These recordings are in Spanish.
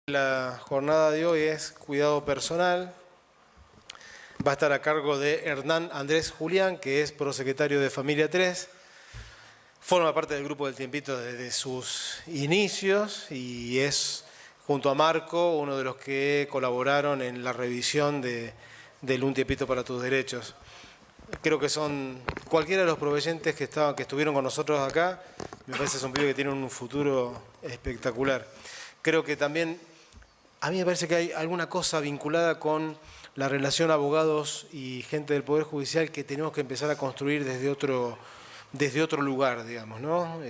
La jornada de hoy es cuidado personal. Va a estar a cargo de Hernán Andrés Julián, que es prosecretario de Familia 3. Forma parte del grupo del Tiempito desde sus inicios y es, junto a Marco, uno de los que colaboraron en la revisión del Un Tiempito para tus Derechos. Creo que son cualquiera de los proveyentes que estuvieron con nosotros acá. Me parece que son pibes que tienen un futuro espectacular. Creo que también, a mí me parece que hay alguna cosa vinculada con la relación abogados y gente del Poder Judicial que tenemos que empezar a construir desde otro lugar, digamos, ¿no?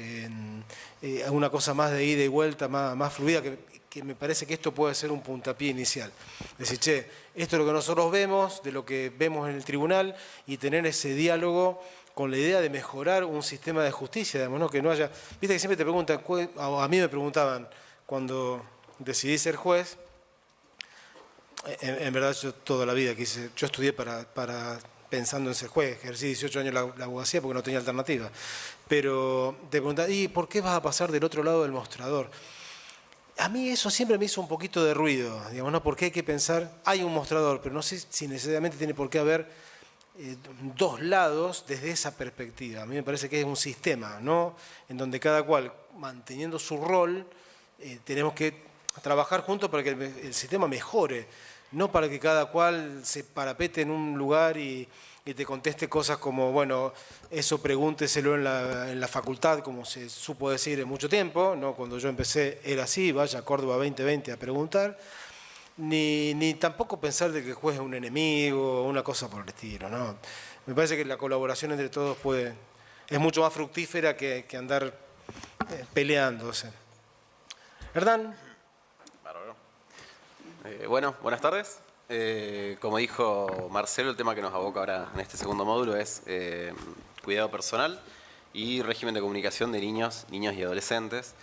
Una cosa más de ida y vuelta, más fluida, que me parece que esto puede ser un puntapié inicial. Decir, che, esto es lo que nosotros vemos, de lo que vemos en el tribunal, y tener ese diálogo con la idea de mejorar un sistema de justicia, digamos, ¿no? Que no haya... Viste que siempre te preguntan, a mí me preguntaban cuando decidí ser juez. En verdad yo toda la vida quise, yo estudié para pensando en ser juez, ejercí 18 años la abogacía porque no tenía alternativa, pero te preguntan, ¿y por qué vas a pasar del otro lado del mostrador? A mí eso siempre me hizo un poquito de ruido, digamos, ¿no? Porque hay que pensar, hay un mostrador, pero no sé si necesariamente tiene por qué haber dos lados desde esa perspectiva. A mí me parece que es un sistema, ¿no? En donde cada cual, manteniendo su rol, tenemos que trabajar juntos para que el sistema mejore, no para que cada cual se parapete en un lugar y te conteste cosas como, bueno, eso pregúnteselo en la facultad, como se supo decir en mucho tiempo, ¿no? Cuando yo empecé era así, vaya a Córdoba 2020 a preguntar, ni tampoco pensar de que el juez es un enemigo o una cosa por el estilo, ¿no? Me parece que la colaboración entre todos es mucho más fructífera que andar peleándose. Hernán. Bueno, buenas tardes. Como dijo Marcelo, el tema que nos aboca ahora en este segundo módulo es cuidado personal y régimen de comunicación de niños y adolescentes.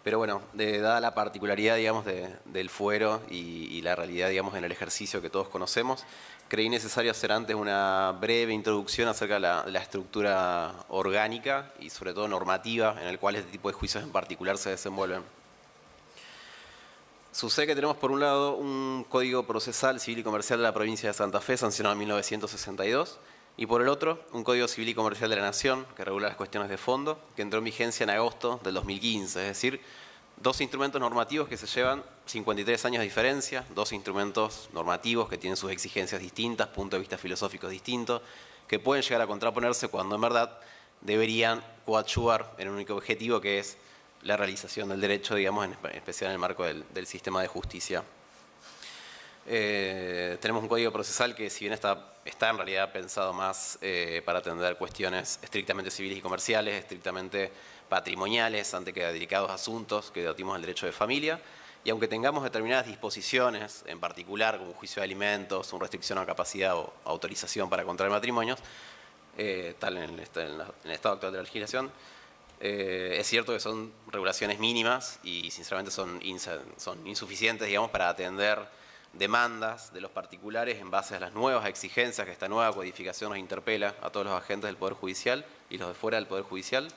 Pero bueno, dada la particularidad, digamos, del fuero y la realidad, digamos, en el ejercicio que todos conocemos, creí necesario hacer antes una breve introducción acerca de la estructura orgánica y sobre todo normativa en el cual este tipo de juicios en particular se desenvuelven. Sucede que tenemos por un lado un Código Procesal Civil y Comercial de la provincia de Santa Fe, sancionado en 1962, y por el otro un Código Civil y Comercial de la Nación, que regula las cuestiones de fondo, que entró en vigencia en agosto del 2015, es decir, dos instrumentos normativos que se llevan 53 años de diferencia, dos instrumentos normativos que tienen sus exigencias distintas, puntos de vista filosóficos distintos, que pueden llegar a contraponerse cuando en verdad deberían coadyuvar en un único objetivo, que es la realización del derecho, digamos, en especial en el marco del sistema de justicia. Tenemos un código procesal que, si bien está en realidad pensado más para atender cuestiones estrictamente civiles y comerciales, estrictamente patrimoniales, ante que delicados asuntos que debatimos el derecho de familia, y aunque tengamos determinadas disposiciones, en particular como juicio de alimentos, una restricción a capacidad o autorización para contraer matrimonios, tal en el estado actual de la legislación, es cierto que son regulaciones mínimas y sinceramente son insuficientes, digamos, para atender demandas de los particulares en base a las nuevas exigencias que esta nueva codificación nos interpela a todos los agentes del Poder Judicial y los de fuera del Poder Judicial,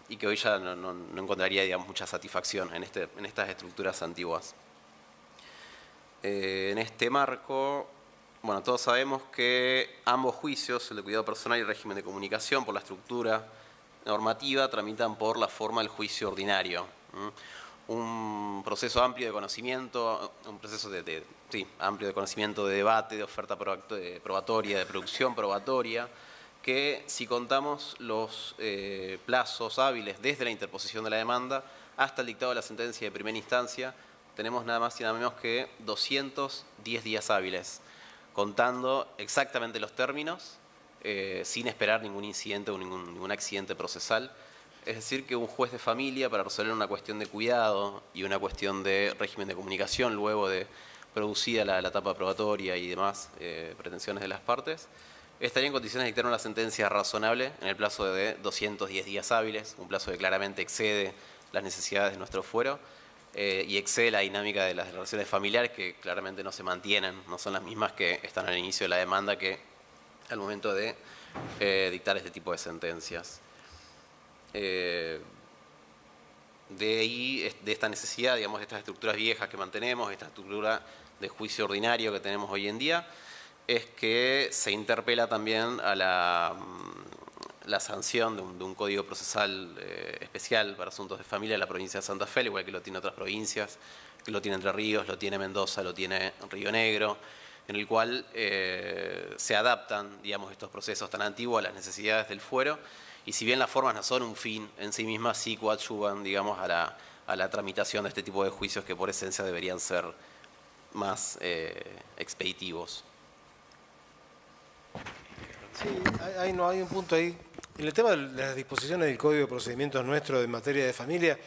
y que hoy ya no encontraría, digamos, mucha satisfacción en estas estructuras antiguas. En este marco, bueno, todos sabemos que ambos juicios, el de cuidado personal y el régimen de comunicación, por la estructura normativa, tramitan por la forma del juicio ordinario. Un proceso amplio de conocimiento, un proceso amplio de conocimiento, de debate, de oferta probatoria, de producción probatoria, que si contamos los plazos hábiles desde la interposición de la demanda hasta el dictado de la sentencia de primera instancia, tenemos nada más y nada menos que 210 días hábiles, contando exactamente los términos, sin esperar ningún incidente o ningún accidente procesal. Es decir, que un juez de familia, para resolver una cuestión de cuidado y una cuestión de régimen de comunicación, luego de producida la etapa probatoria y demás pretensiones de las partes, estaría en condiciones de dictar una sentencia razonable en el plazo de 210 días hábiles, un plazo que claramente excede las necesidades de nuestro fuero y excede la dinámica de las relaciones familiares, que claramente no se mantienen, no son las mismas que están al inicio de la demanda que al momento de dictar este tipo de sentencias. de ahí, de esta necesidad, digamos, de estas estructuras viejas que mantenemos, esta estructura de juicio ordinario que tenemos hoy en día, es que se interpela también a la sanción de un código procesal especial para asuntos de familia en la provincia de Santa Fe, igual que lo tiene otras provincias, que lo tiene Entre Ríos, lo tiene Mendoza, lo tiene Río Negro, en el cual se adaptan, digamos, estos procesos tan antiguos a las necesidades del fuero, y si bien las formas no son un fin en sí mismas, sí coadyuvan, digamos, a la tramitación de este tipo de juicios que por esencia deberían ser más expeditivos. Sí, hay un punto ahí. En el tema de las disposiciones del Código de Procedimientos nuestro en materia de familia,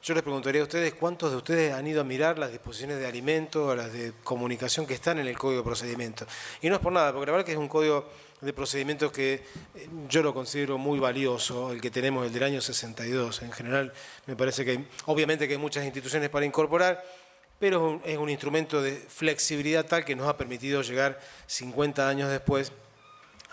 yo les preguntaría a ustedes cuántos de ustedes han ido a mirar las disposiciones de alimentos, las de comunicación que están en el Código de Procedimientos. Y no es por nada, porque la verdad que es un código de procedimientos que yo lo considero muy valioso, el que tenemos, el del año 62. En general, me parece que obviamente que hay muchas instituciones para incorporar, pero es un instrumento de flexibilidad tal que nos ha permitido llegar 50 años después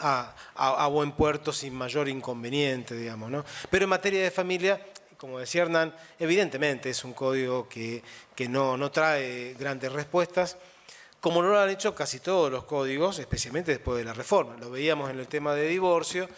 a buen puerto sin mayor inconveniente, digamos, ¿no? Pero en materia de familia, como decía Hernán, evidentemente es un código que no trae grandes respuestas, como no lo han hecho casi todos los códigos, especialmente después de la reforma. Lo veíamos en el tema de divorcio,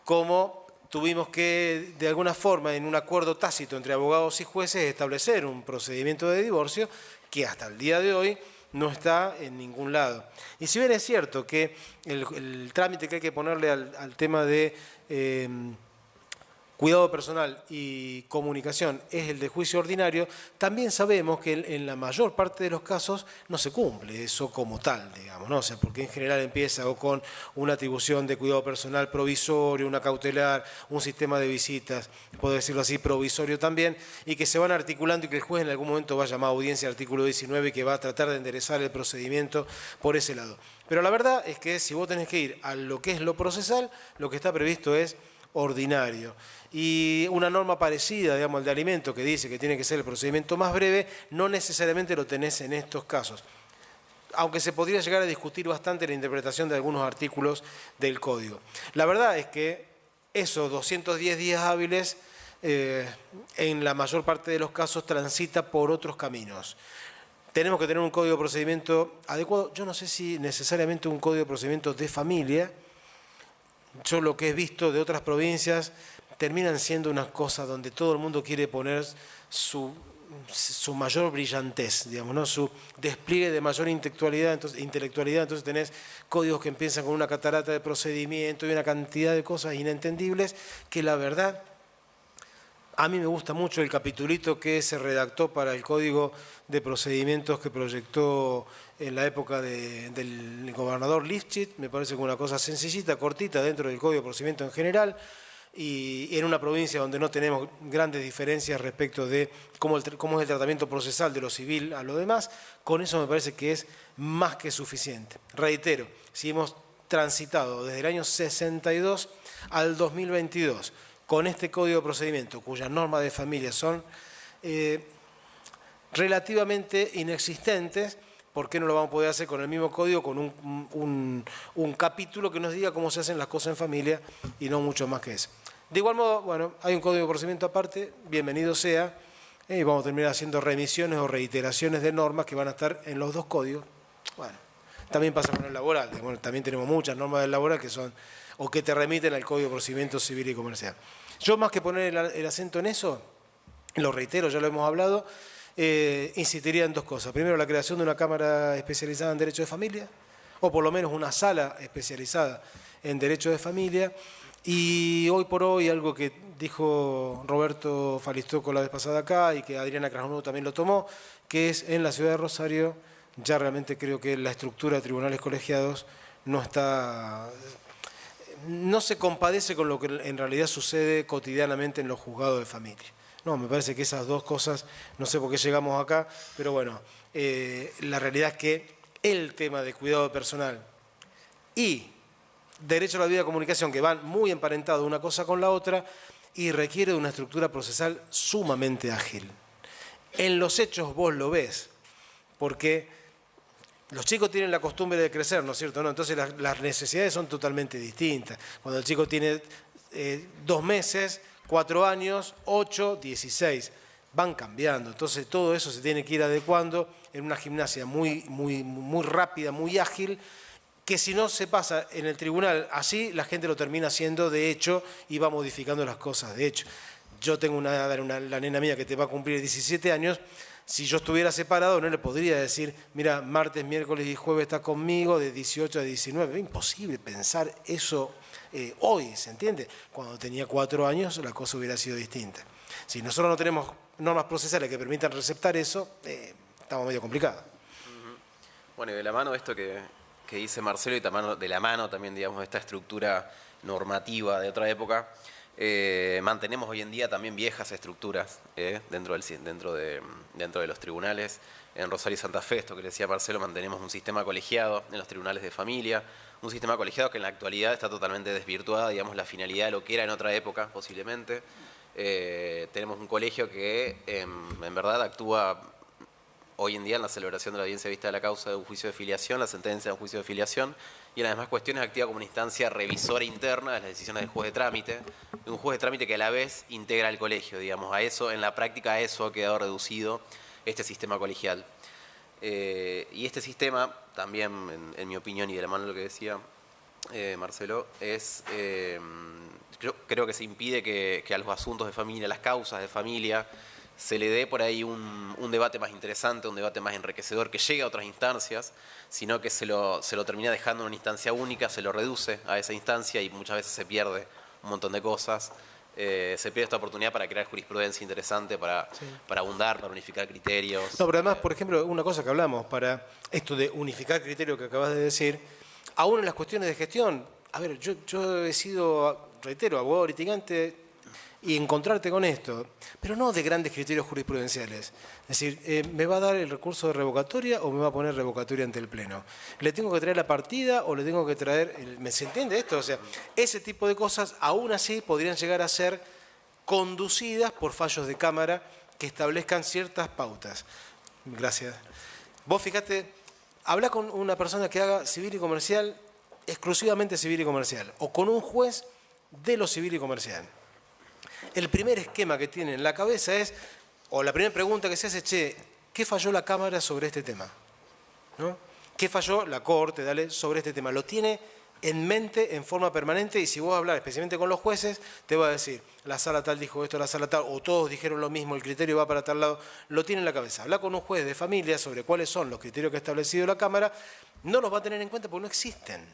como tuvimos que, de alguna forma, en un acuerdo tácito entre abogados y jueces, establecer un procedimiento de divorcio que hasta el día de hoy no está en ningún lado. Y si bien es cierto que el trámite que hay que ponerle al tema de cuidado personal y comunicación es el de juicio ordinario, también sabemos que en la mayor parte de los casos no se cumple eso como tal, digamos, ¿no? O sea, porque en general empieza o con una atribución de cuidado personal provisorio, una cautelar, un sistema de visitas, puedo decirlo así, provisorio también, y que se van articulando y que el juez en algún momento va a llamar a audiencia artículo 19 y que va a tratar de enderezar el procedimiento por ese lado. Pero la verdad es que si vos tenés que ir a lo que es lo procesal, lo que está previsto es ordinario. Y una norma parecida, digamos, al de alimento, que dice que tiene que ser el procedimiento más breve, no necesariamente lo tenés en estos casos. Aunque se podría llegar a discutir bastante la interpretación de algunos artículos del Código. La verdad es que esos 210 días hábiles, en la mayor parte de los casos, transita por otros caminos. Tenemos que tener un código de procedimiento adecuado. Yo no sé si necesariamente un código de procedimiento de familia. Yo lo que he visto de otras provincias terminan siendo unas cosas donde todo el mundo quiere poner su mayor brillantez, digamos, ¿no? Su despliegue de mayor intelectualidad, entonces tenés códigos que empiezan con una catarata de procedimiento y una cantidad de cosas inentendibles que la verdad, a mí me gusta mucho el capitulito que se redactó para el Código de Procedimientos que proyectó en la época del gobernador Lifshitz. Me parece que una cosa sencillita, cortita, dentro del Código de Procedimientos en general, y en una provincia donde no tenemos grandes diferencias respecto de cómo es el tratamiento procesal de lo civil a lo demás, con eso me parece que es más que suficiente. Reitero, si hemos transitado desde el año 62 al 2022 con este Código de Procedimiento, cuyas normas de familia son relativamente inexistentes, ¿por qué no lo vamos a poder hacer con el mismo código, con un capítulo que nos diga cómo se hacen las cosas en familia y no mucho más que eso? De igual modo, bueno, hay un código de procedimiento aparte, bienvenido sea, y vamos a terminar haciendo remisiones o reiteraciones de normas que van a estar en los dos códigos. Bueno, también pasa con el laboral, bueno, también tenemos muchas normas del laboral que son, o que te remiten al Código de Procedimiento Civil y Comercial. Yo más que poner el acento en eso, lo reitero, ya lo hemos hablado, insistiría en dos cosas. Primero, la creación de una cámara especializada en derecho de familia, o por lo menos una sala especializada en derecho de familia. Y hoy por hoy, algo que dijo Roberto Falistoco la vez pasada acá y que Adriana Krasnov también lo tomó, que es en la ciudad de Rosario, ya realmente creo que la estructura de tribunales colegiados no se compadece con lo que en realidad sucede cotidianamente en los juzgados de familia. No, me parece que esas dos cosas, no sé por qué llegamos acá, pero bueno, la realidad es que el tema de cuidado personal y derecho a la vida de comunicación, que van muy emparentados una cosa con la otra, y requiere de una estructura procesal sumamente ágil. En los hechos vos lo ves, porque los chicos tienen la costumbre de crecer, ¿no es cierto? ¿No? Entonces las necesidades son totalmente distintas. Cuando el chico tiene 2 meses, 4 años, 8, 16. van cambiando. Entonces todo eso se tiene que ir adecuando en una gimnasia muy rápida, muy ágil, que si no se pasa en el tribunal así, la gente lo termina haciendo de hecho y va modificando las cosas de hecho. Yo tengo la nena mía que te va a cumplir 17 años, si yo estuviera separado no le podría decir, mira, martes, miércoles y jueves está conmigo de 18 a 19. Es imposible pensar eso hoy, ¿se entiende? Cuando tenía 4 años la cosa hubiera sido distinta. Si nosotros no tenemos normas procesales que permitan receptar eso, estamos medio complicados. Bueno, y de la mano de esto que dice Marcelo y de la mano también, digamos, de esta estructura normativa de otra época, mantenemos hoy en día también viejas estructuras dentro de los tribunales. En Rosario y Santa Fe, esto que decía Marcelo, mantenemos un sistema colegiado en los tribunales de familia, un sistema colegiado que en la actualidad está totalmente desvirtuada, digamos, la finalidad de lo que era en otra época, posiblemente. Tenemos un colegio que en verdad actúa hoy en día en la celebración de la audiencia vista de la causa de un juicio de filiación, la sentencia de un juicio de filiación, y en las demás cuestiones activa como una instancia revisora interna de las decisiones del juez de trámite, un juez de trámite que a la vez integra el colegio, digamos, a eso, en la práctica a eso ha quedado reducido este sistema colegial. Y este sistema, también en mi opinión y de la mano de lo que decía Marcelo, creo que se impide que a los asuntos de familia, las causas de familia, se le dé por ahí un debate más interesante, un debate más enriquecedor, que llegue a otras instancias, sino que se lo termina dejando en una instancia única, se lo reduce a esa instancia y muchas veces se pierde un montón de cosas. Se pierde esta oportunidad para crear jurisprudencia interesante, para abundar, para unificar criterios. No, pero además, por ejemplo, una cosa que hablamos, para esto de unificar criterios que acabas de decir, aún en las cuestiones de gestión, a ver, yo he sido, reitero, abogado litigante, y encontrarte con esto, pero no de grandes criterios jurisprudenciales. Es decir, ¿me va a dar el recurso de revocatoria o me va a poner revocatoria ante el Pleno? ¿Le tengo que traer la partida o le tengo que traer...? ¿Se entiende esto? O sea, ese tipo de cosas aún así podrían llegar a ser conducidas por fallos de Cámara que establezcan ciertas pautas. Gracias. Vos fíjate, habla con una persona que haga civil y comercial, exclusivamente civil y comercial, o con un juez de lo civil y comercial. El primer esquema que tiene en la cabeza es, o la primera pregunta que se hace, che, ¿qué falló la Cámara sobre este tema? ¿No? ¿Qué falló la Corte, sobre este tema? Lo tiene en mente en forma permanente y si vos hablas especialmente con los jueces, te va a decir, la sala tal dijo esto, la sala tal, o todos dijeron lo mismo, el criterio va para tal lado, lo tiene en la cabeza. Habla con un juez de familia sobre cuáles son los criterios que ha establecido la Cámara, no los va a tener en cuenta porque no existen.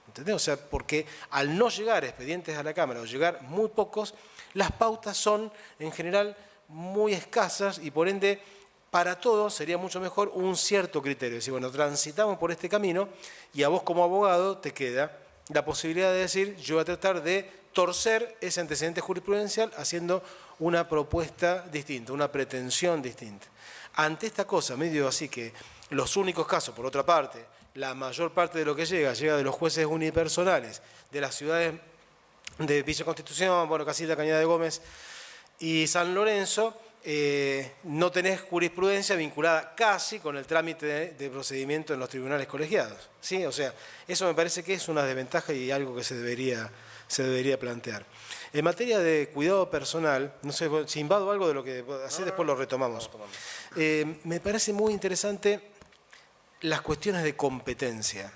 ¿Entendés? O sea, porque al no llegar expedientes a la Cámara o llegar muy pocos, las pautas son en general muy escasas y por ende para todos sería mucho mejor un cierto criterio. Es decir, bueno, transitamos por este camino y a vos como abogado te queda la posibilidad de decir, yo voy a tratar de torcer ese antecedente jurisprudencial haciendo una propuesta distinta, una pretensión distinta. Ante esta cosa, medio así que los únicos casos, por otra parte, la mayor parte de lo que llega de los jueces unipersonales, de las ciudades de Villa Constitución, bueno, Casilda, Cañada de Gómez y San Lorenzo, no tenés jurisprudencia vinculada casi con el trámite de procedimiento en los tribunales colegiados. ¿Sí? O sea, eso me parece que es una desventaja y algo que se debería plantear. En materia de cuidado personal, no sé si invado algo de lo que hacés, después lo retomamos. Me parece muy interesante las cuestiones de competencia.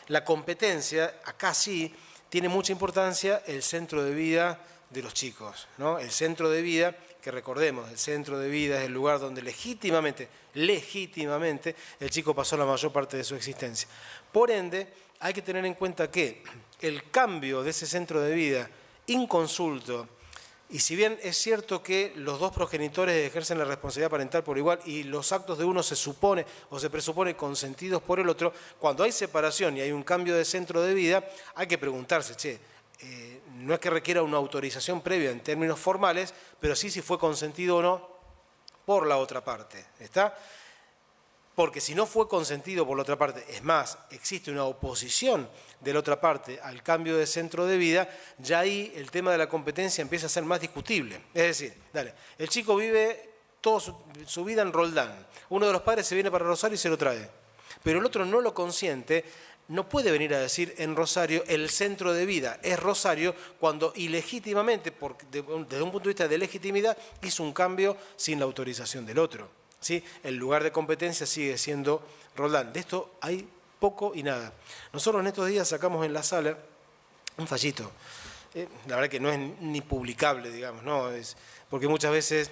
La competencia, acá sí, tiene mucha importancia el centro de vida de los chicos, ¿no? El centro de vida, que recordemos, el centro de vida es el lugar donde legítimamente, el chico pasó la mayor parte de su existencia. Por ende, hay que tener en cuenta que el cambio de ese centro de vida inconsulto, y si bien es cierto que los dos progenitores ejercen la responsabilidad parental por igual y los actos de uno se supone o se presupone consentidos por el otro, cuando hay separación y hay un cambio de centro de vida, hay que preguntarse, che, no es que requiera una autorización previa en términos formales, pero sí si fue consentido o no por la otra parte, ¿está? Porque si no fue consentido por la otra parte, es más, existe una oposición de la otra parte al cambio de centro de vida, ya ahí el tema de la competencia empieza a ser más discutible. Es decir, el chico vive toda su vida en Roldán, uno de los padres se viene para Rosario y se lo trae, pero el otro no lo consiente, no puede venir a decir en Rosario el centro de vida es Rosario cuando ilegítimamente, desde un punto de vista de legitimidad, hizo un cambio sin la autorización del otro. ¿Sí? El lugar de competencia sigue siendo Roldán. De esto hay poco y nada. Nosotros en estos días sacamos en la sala un fallito. La verdad que no es ni publicable, digamos, ¿no? Porque muchas veces...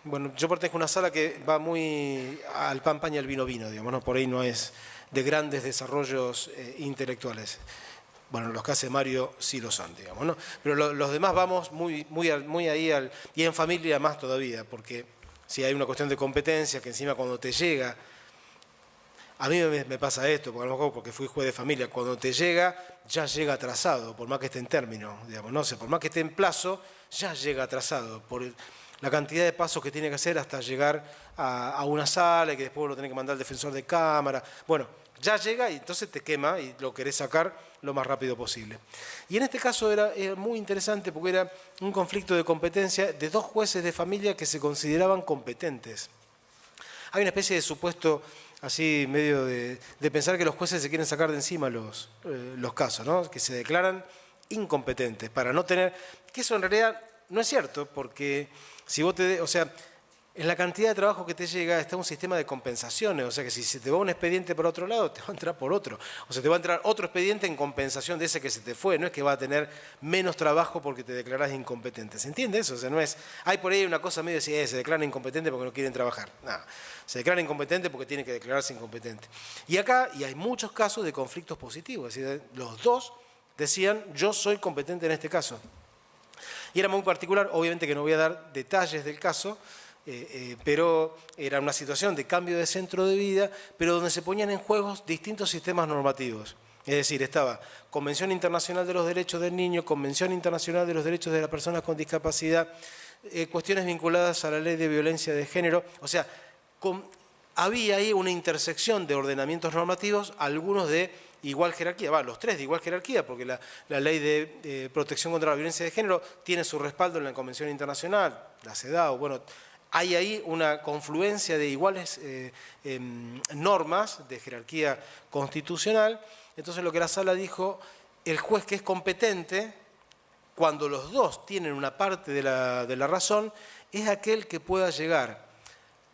bueno, yo pertenezco a una sala que va muy al pan pan y al vino vino, digamos, ¿no? Por ahí no es de grandes desarrollos intelectuales. Bueno, los que hace Mario sí lo son, digamos, ¿no? Pero los demás vamos muy ahí y en familia más todavía, porque si hay una cuestión de competencia que encima cuando te llega, a mí me pasa esto, porque a lo mejor porque fui juez de familia, cuando te llega, ya llega atrasado, por más que esté en término, digamos, no sé, por más que esté en plazo, ya llega atrasado, por la cantidad de pasos que tiene que hacer hasta llegar a una sala y que después lo tiene que mandar al defensor de cámara. Bueno, ya llega y entonces te quema y lo querés sacar lo más rápido posible. Y en este caso era muy interesante porque era un conflicto de competencia de dos jueces de familia que se consideraban competentes. Hay una especie de supuesto así medio de pensar que los jueces se quieren sacar de encima los casos, ¿no? Que se declaran incompetentes para no tener... Que eso en realidad no es cierto, porque si vos o sea, en la cantidad de trabajo que te llega está un sistema de compensaciones, o sea que si se te va un expediente por otro lado, te va a entrar por otro. O sea, te va a entrar otro expediente en compensación de ese que se te fue, no es que va a tener menos trabajo porque te declarás incompetente. ¿Se entiende eso? O sea, no es... Hay por ahí una cosa medio así, se declaran incompetente porque no quieren trabajar. No, se declaran incompetente porque tienen que declararse incompetente. Y acá, y hay muchos casos de conflictos positivos, es decir, los dos decían, yo soy competente en este caso. Y era muy particular, obviamente que no voy a dar detalles del caso, pero era una situación de cambio de centro de vida, pero donde se ponían en juego distintos sistemas normativos. Es decir, estaba Convención Internacional de los Derechos del Niño, Convención Internacional de los Derechos de las Personas con Discapacidad, cuestiones vinculadas a la Ley de Violencia de Género. O sea, había ahí una intersección de ordenamientos normativos, algunos de igual jerarquía, los tres de igual jerarquía, porque la Ley de Protección contra la Violencia de Género tiene su respaldo en la Convención Internacional, la CEDAW, bueno, hay ahí una confluencia de iguales normas de jerarquía constitucional. Entonces lo que la sala dijo, el juez que es competente, cuando los dos tienen una parte de la razón, es aquel que pueda llegar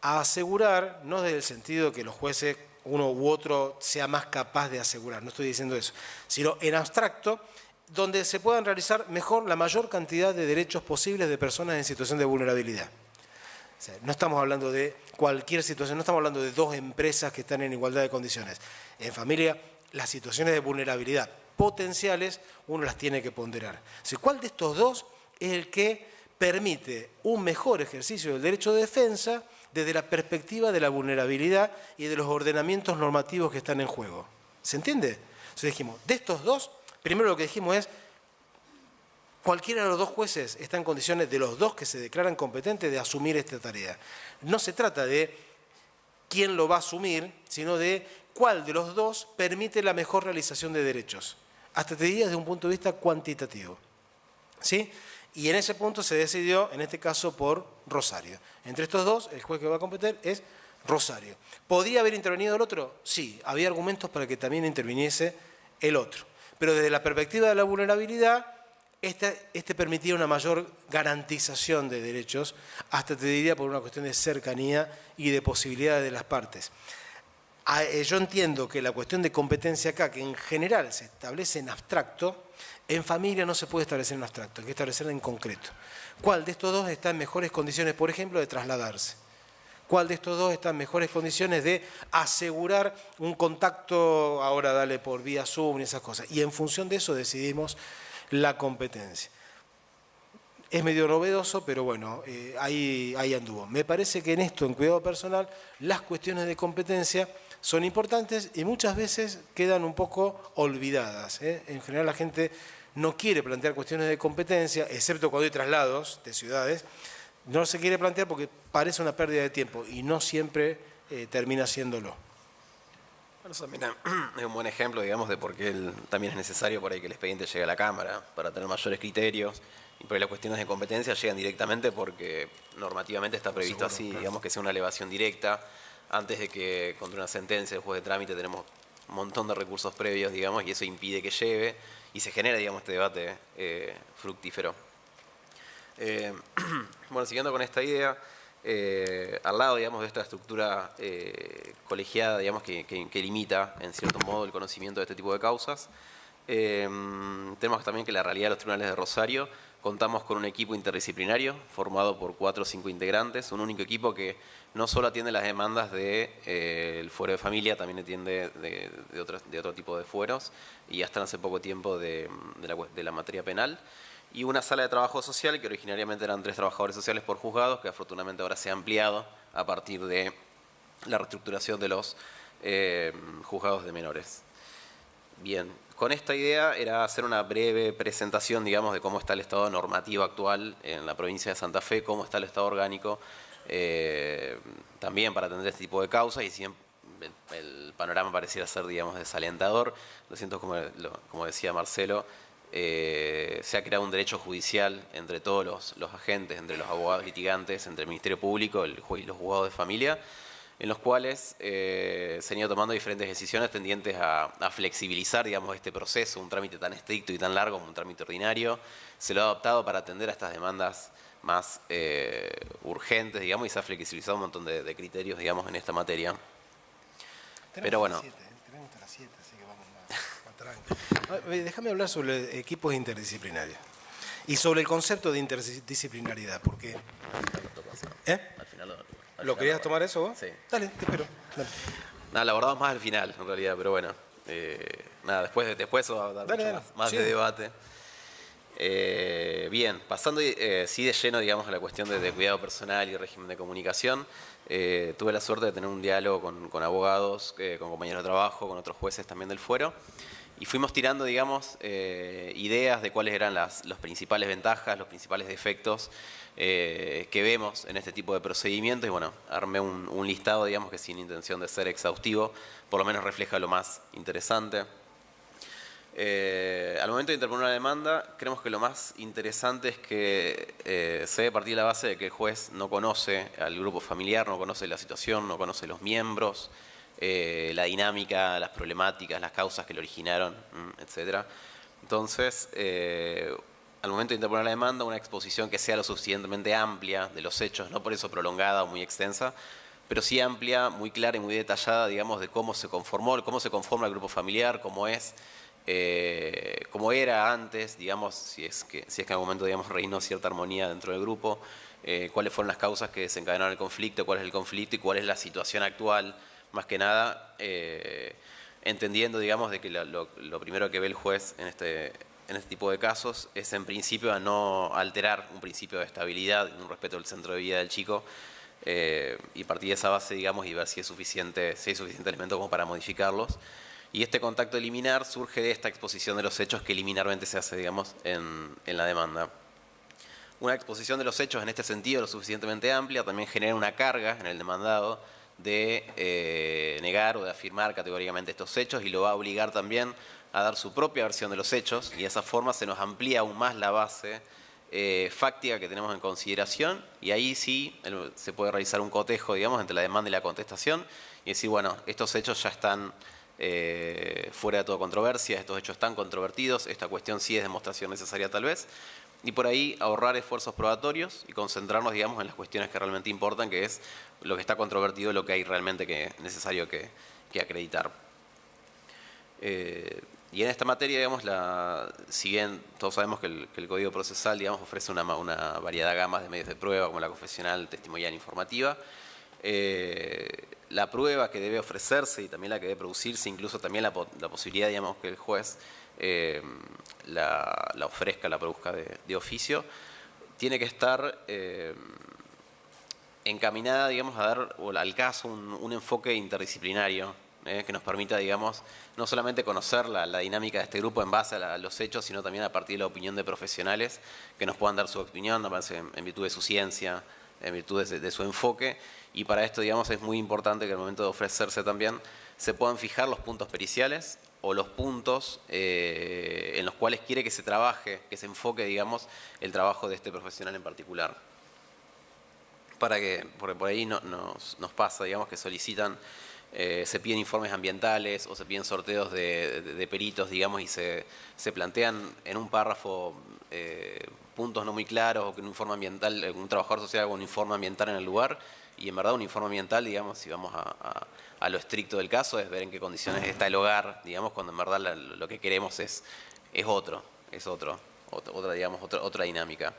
a asegurar, no desde el sentido que los jueces, uno u otro, sea más capaz de asegurar, no estoy diciendo eso, sino en abstracto, donde se puedan realizar mejor la mayor cantidad de derechos posibles de personas en situación de vulnerabilidad. O sea, no estamos hablando de cualquier situación, no estamos hablando de dos empresas que están en igualdad de condiciones. En familia, las situaciones de vulnerabilidad potenciales, uno las tiene que ponderar. O sea, ¿cuál de estos dos es el que permite un mejor ejercicio del derecho de defensa desde la perspectiva de la vulnerabilidad y de los ordenamientos normativos que están en juego? ¿Se entiende? Entonces dijimos, de estos dos, primero lo que dijimos es, cualquiera de los dos jueces está en condiciones, de los dos que se declaran competentes, de asumir esta tarea. No se trata de quién lo va a asumir, sino de cuál de los dos permite la mejor realización de derechos. Hasta te diría desde un punto de vista cuantitativo. ¿Sí? Y en ese punto se decidió, en este caso, por Rosario. Entre estos dos, el juez que va a competir es Rosario. ¿Podría haber intervenido el otro? Sí, había argumentos para que también interviniese el otro. Pero desde la perspectiva de la vulnerabilidad, este permitía una mayor garantización de derechos, hasta te diría por una cuestión de cercanía y de posibilidades de las partes. Yo entiendo que la cuestión de competencia acá, que en general se establece en abstracto, en familia no se puede establecer en abstracto, hay que establecerla en concreto. ¿Cuál de estos dos está en mejores condiciones, por ejemplo, de trasladarse? ¿Cuál de estos dos está en mejores condiciones de asegurar un contacto, ahora dale por vía Zoom y esas cosas? Y en función de eso decidimos la competencia. Es medio novedoso, pero bueno, ahí anduvo. Me parece que en esto, en cuidado personal, las cuestiones de competencia son importantes y muchas veces quedan un poco olvidadas. En general la gente no quiere plantear cuestiones de competencia, excepto cuando hay traslados de ciudades, no se quiere plantear porque parece una pérdida de tiempo y no siempre termina siéndolo. Bueno, eso también es un buen ejemplo, digamos, de por qué también es necesario por ahí que el expediente llegue a la Cámara, para tener mayores criterios. Y por ahí las cuestiones de competencia llegan directamente porque normativamente está previsto así, claro. Digamos que sea una elevación directa. Antes de que contra una sentencia, el juez de trámite, tenemos un montón de recursos previos, digamos, y eso impide que lleve y se genera, digamos, este debate fructífero. Bueno, siguiendo con esta idea, al lado, digamos, de esta estructura colegiada, digamos, que limita, en cierto modo, el conocimiento de este tipo de causas, tenemos también que la realidad de los tribunales de Rosario contamos con un equipo interdisciplinario formado por 4 o 5 integrantes, un único equipo que no solo atiende las demandas del fuero de familia, también atiende de otro tipo de fueros y hasta hace poco tiempo de la materia penal. Y una sala de trabajo social que originariamente eran 3 trabajadores sociales por juzgados, que afortunadamente ahora se ha ampliado a partir de la reestructuración de los juzgados de menores. Bien, con esta idea era hacer una breve presentación, digamos, de cómo está el estado normativo actual en la provincia de Santa Fe, cómo está el estado orgánico, también para atender este tipo de causas, y siempre el panorama pareciera ser, digamos, desalentador. Lo siento, como decía Marcelo, se ha creado un derecho judicial entre todos los agentes, entre los abogados litigantes, entre el Ministerio Público, el juez y los juzgados de familia, en los cuales se han ido tomando diferentes decisiones tendientes a flexibilizar, digamos, este proceso, un trámite tan estricto y tan largo como un trámite ordinario. Se lo ha adoptado para atender a estas demandas más urgentes, digamos, y se ha flexibilizado un montón de criterios, digamos, en esta materia. Pero bueno. Tenemos hasta las 7, así que vamos más tranquilos. Déjame hablar sobre equipos interdisciplinarios y sobre el concepto de interdisciplinariedad, porque... Al final ¿Lo querías tomar eso vos? Sí. Dale, te espero. Dale. Nada, lo abordamos más al final, en realidad, pero bueno. Nada, después eso va a dar mucho más sí, de debate. Bien, pasando sí de lleno, digamos, a la cuestión de cuidado personal y régimen de comunicación, tuve la suerte de tener un diálogo con abogados, con compañeros de trabajo, con otros jueces también del fuero, y fuimos tirando, digamos, ideas de cuáles eran las principales ventajas, los principales defectos que vemos en este tipo de procedimientos, y bueno, armé un listado, digamos, que sin intención de ser exhaustivo, por lo menos refleja lo más interesante. Al momento de interponer una demanda, creemos que lo más interesante es que se debe partir de la base de que el juez no conoce al grupo familiar, no conoce la situación, no conoce los miembros, la dinámica, las problemáticas, las causas que lo originaron, etc. Entonces, al momento de interponer la demanda, una exposición que sea lo suficientemente amplia de los hechos, no por eso prolongada o muy extensa, pero sí amplia, muy clara y muy detallada, digamos, de cómo se conformó, cómo se conforma el grupo familiar, cómo es, cómo era antes, digamos, si es que en algún momento, digamos, reinó cierta armonía dentro del grupo, cuáles fueron las causas que desencadenaron el conflicto, cuál es el conflicto y cuál es la situación actual, más que nada, entendiendo, digamos, de que lo primero que ve el juez en este tipo de casos es, en principio, a no alterar un principio de estabilidad, un respeto del centro de vida del chico, y partir de esa base, digamos, y ver si hay suficiente elemento como para modificarlos. Y este contacto liminar surge de esta exposición de los hechos que liminarmente se hace, digamos, en la demanda. Una exposición de los hechos en este sentido lo suficientemente amplia también genera una carga en el demandado de negar o de afirmar categóricamente estos hechos, y lo va a obligar también a dar su propia versión de los hechos, y de esa forma se nos amplía aún más la base fáctica que tenemos en consideración, y ahí sí se puede realizar un cotejo, digamos, entre la demanda y la contestación, y decir, bueno, estos hechos ya están fuera de toda controversia, estos hechos están controvertidos, esta cuestión sí es demostración necesaria tal vez, y por ahí ahorrar esfuerzos probatorios y concentrarnos, digamos, en las cuestiones que realmente importan, que es lo que está controvertido, lo que hay realmente necesario que acreditar. Y en esta materia, digamos, si bien todos sabemos que el Código Procesal, digamos, ofrece una variedad de gamas de medios de prueba, como la confesional, testimonial e informativa, la prueba que debe ofrecerse y también la que debe producirse, incluso también la posibilidad, digamos, que el juez la ofrezca, la produzca de oficio, tiene que estar encaminada, digamos, a dar al caso un enfoque interdisciplinario, que nos permita, digamos, no solamente conocer la dinámica de este grupo en base a los hechos, sino también a partir de la opinión de profesionales que nos puedan dar su opinión, en virtud de su ciencia, en virtud de su enfoque, y para esto, digamos, es muy importante que al momento de ofrecerse también se puedan fijar los puntos periciales o los puntos en los cuales quiere que se trabaje, que se enfoque, digamos, el trabajo de este profesional en particular. Porque por ahí nos pasa, digamos, que solicitan se piden informes ambientales o se piden sorteos de peritos, digamos, y se plantean en un párrafo puntos no muy claros, o que un informe ambiental, un trabajador social haga un informe ambiental en el lugar, y en verdad un informe ambiental, digamos, si vamos a lo estricto del caso, es ver en qué condiciones está el hogar, digamos, cuando en verdad lo que queremos es otra, digamos, otra dinámica.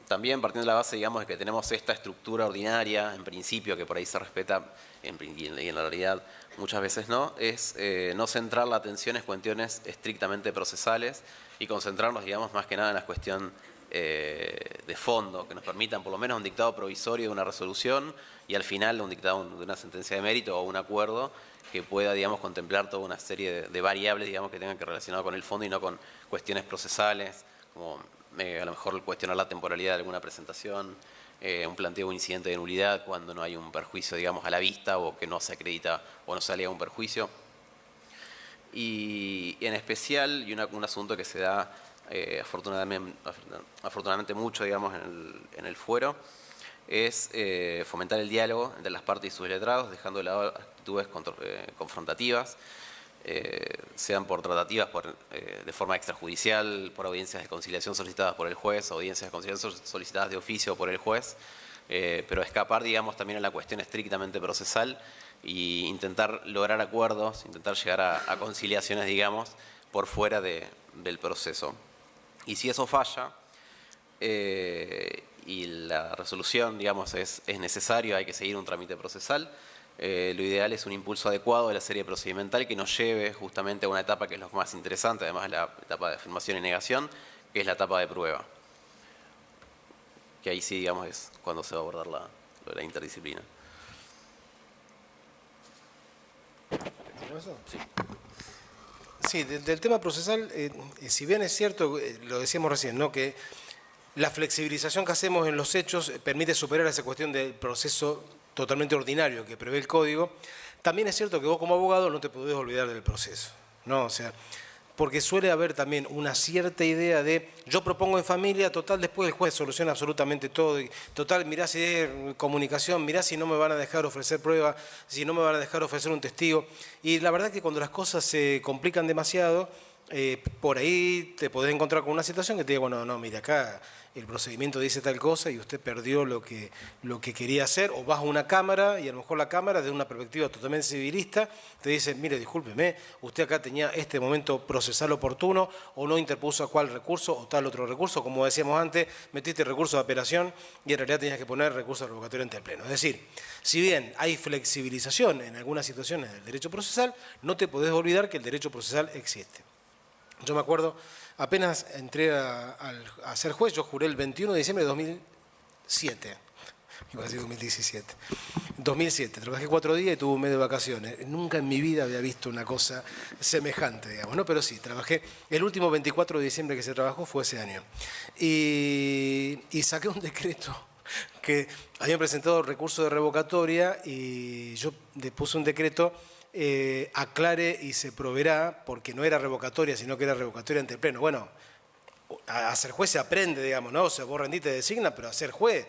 También partiendo de la base, digamos, de que tenemos esta estructura ordinaria, en principio, que por ahí se respeta, y en la realidad muchas veces no, es no centrar la atención en cuestiones estrictamente procesales y concentrarnos, digamos, más que nada en la cuestión de fondo, que nos permitan por lo menos un dictado provisorio de una resolución y al final un dictado de una sentencia de mérito o un acuerdo que pueda, digamos, contemplar toda una serie de variables, digamos, que tengan que relacionar con el fondo y no con cuestiones procesales, como a lo mejor cuestionar la temporalidad de alguna presentación, un planteo de un incidente de nulidad cuando no hay un perjuicio, digamos, a la vista o que no se acredita o no se alega un perjuicio. Y en especial, y un asunto que se da afortunadamente mucho, digamos, en el fuero, es fomentar el diálogo entre las partes y sus letrados, dejando de lado actitudes confrontativas, sean por tratativas de forma extrajudicial, por audiencias de conciliación solicitadas por el juez, audiencias de conciliación solicitadas de oficio por el juez, pero escapar, digamos, también a la cuestión estrictamente procesal e intentar lograr acuerdos, intentar llegar a conciliaciones, digamos, por fuera del proceso. Y si eso falla y la resolución, digamos, es necesario, hay que seguir un trámite procesal, lo ideal es un impulso adecuado de la serie procedimental que nos lleve justamente a una etapa que es lo más interesante, además de la etapa de afirmación y negación, que es la etapa de prueba. Que ahí sí, digamos, es cuando se va a abordar la interdisciplina. Sí. Sí, del tema procesal, si bien es cierto, lo decíamos recién, ¿no?, que la flexibilización que hacemos en los hechos permite superar esa cuestión del proceso totalmente ordinario que prevé el código, también es cierto que vos como abogado no te podés olvidar del proceso, ¿no? O sea, porque suele haber también una cierta idea de yo propongo en familia, total, después el juez soluciona absolutamente todo, y total, mirá si es comunicación, mirá si no me van a dejar ofrecer prueba, si no me van a dejar ofrecer un testigo. Y la verdad que cuando las cosas se complican demasiado, por ahí te podés encontrar con una situación que te diga, bueno, no, mire, acá el procedimiento dice tal cosa y usted perdió lo que quería hacer, o vas a una cámara y a lo mejor la cámara, desde una perspectiva totalmente civilista, te dice, mire, discúlpeme, usted acá tenía este momento procesal oportuno, o no interpuso a cuál recurso o tal otro recurso, como decíamos antes, metiste recurso de apelación y en realidad tenías que poner recurso revocatorio ante el Pleno. Es decir, si bien hay flexibilización en algunas situaciones del derecho procesal, no te podés olvidar que el derecho procesal existe. Yo me acuerdo, apenas entré a ser juez, yo juré el 21 de diciembre de 2007. Iba a decir 2017. 2007. Trabajé 4 días y tuve un mes de vacaciones. Nunca en mi vida había visto una cosa semejante, digamos, ¿no? Pero sí, trabajé. El último 24 de diciembre que se trabajó fue ese año. Y saqué un decreto que habían presentado recurso de revocatoria y yo le puse un decreto. Aclare y se proveerá, porque no era revocatoria, sino que era revocatoria ante el Pleno. Bueno, a ser juez se aprende, digamos, ¿no? O sea, vos rendiste de designa, pero a ser juez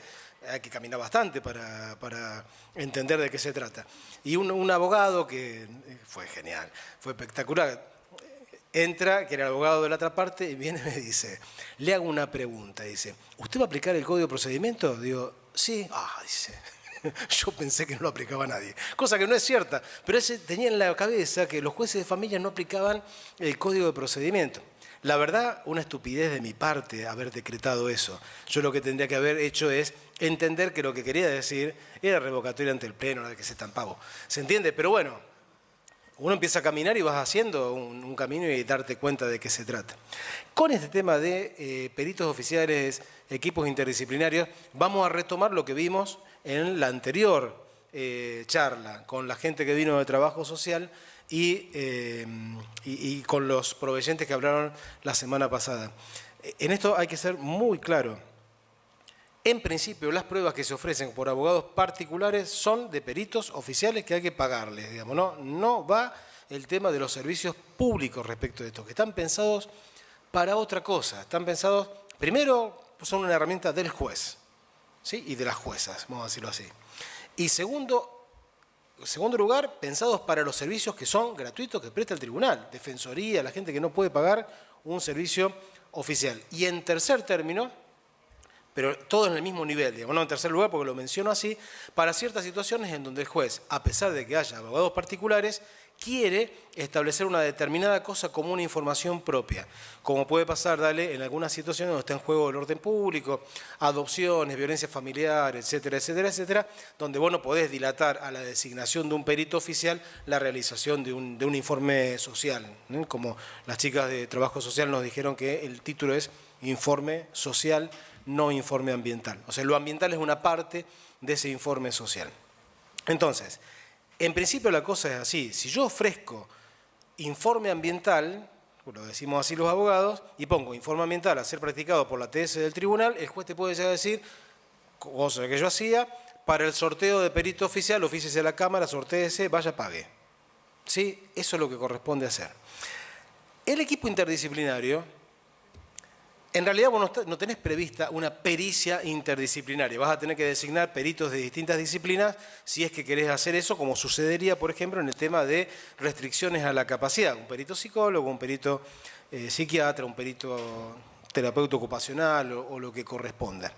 hay que caminar bastante para entender de qué se trata. Y un abogado que fue genial, fue espectacular, entra, que era el abogado de la otra parte, y viene y me dice, le hago una pregunta, dice, ¿usted va a aplicar el Código de Procedimiento? Digo, sí. Dice... Yo pensé que no lo aplicaba nadie, cosa que no es cierta, pero ese tenía en la cabeza que los jueces de familia no aplicaban el Código de Procedimiento. La verdad, una estupidez de mi parte haber decretado eso. Yo lo que tendría que haber hecho es entender que lo que quería decir era revocatoria ante el Pleno, no de que se tan pavo. ¿Se entiende? Pero bueno, uno empieza a caminar y vas haciendo un camino y darte cuenta de qué se trata. Con este tema de peritos oficiales, equipos interdisciplinarios, vamos a retomar lo que vimos en la anterior charla con la gente que vino de trabajo social y con los proveyentes que hablaron la semana pasada. En esto hay que ser muy claro. En principio, las pruebas que se ofrecen por abogados particulares son de peritos oficiales que hay que pagarles, digamos, ¿no? No va el tema de los servicios públicos respecto de esto, que están pensados para otra cosa. Están pensados, primero, son una herramienta del juez, ¿sí? Y de las juezas, vamos a decirlo así. Y segundo lugar, pensados para los servicios que son gratuitos que presta el tribunal, defensoría, la gente que no puede pagar un servicio oficial. Y en tercer término, pero todo en el mismo nivel, digamos, no en tercer lugar porque lo menciono así, para ciertas situaciones en donde el juez, a pesar de que haya abogados particulares, quiere establecer una determinada cosa como una información propia, como puede pasar, en algunas situaciones donde está en juego el orden público, adopciones, violencia familiar, etcétera, etcétera, etcétera, donde vos no podés dilatar a la designación de un perito oficial la realización de un informe social, ¿no? Como las chicas de trabajo social nos dijeron que el título es informe social, no informe ambiental. O sea, lo ambiental es una parte de ese informe social. Entonces, en principio la cosa es así, si yo ofrezco informe ambiental, lo decimos así los abogados, y pongo informe ambiental a ser practicado por la TS del tribunal, el juez te puede llegar a decir, cosa que yo hacía, para el sorteo de perito oficial, ofíciese a la Cámara, sortéese, vaya, pague. ¿Sí? Eso es lo que corresponde hacer. El equipo interdisciplinario, en realidad vos no tenés prevista una pericia interdisciplinaria. Vas a tener que designar peritos de distintas disciplinas si es que querés hacer eso, como sucedería, por ejemplo, en el tema de restricciones a la capacidad. Un perito psicólogo, un perito psiquiatra, un perito terapeuta ocupacional o lo que corresponda.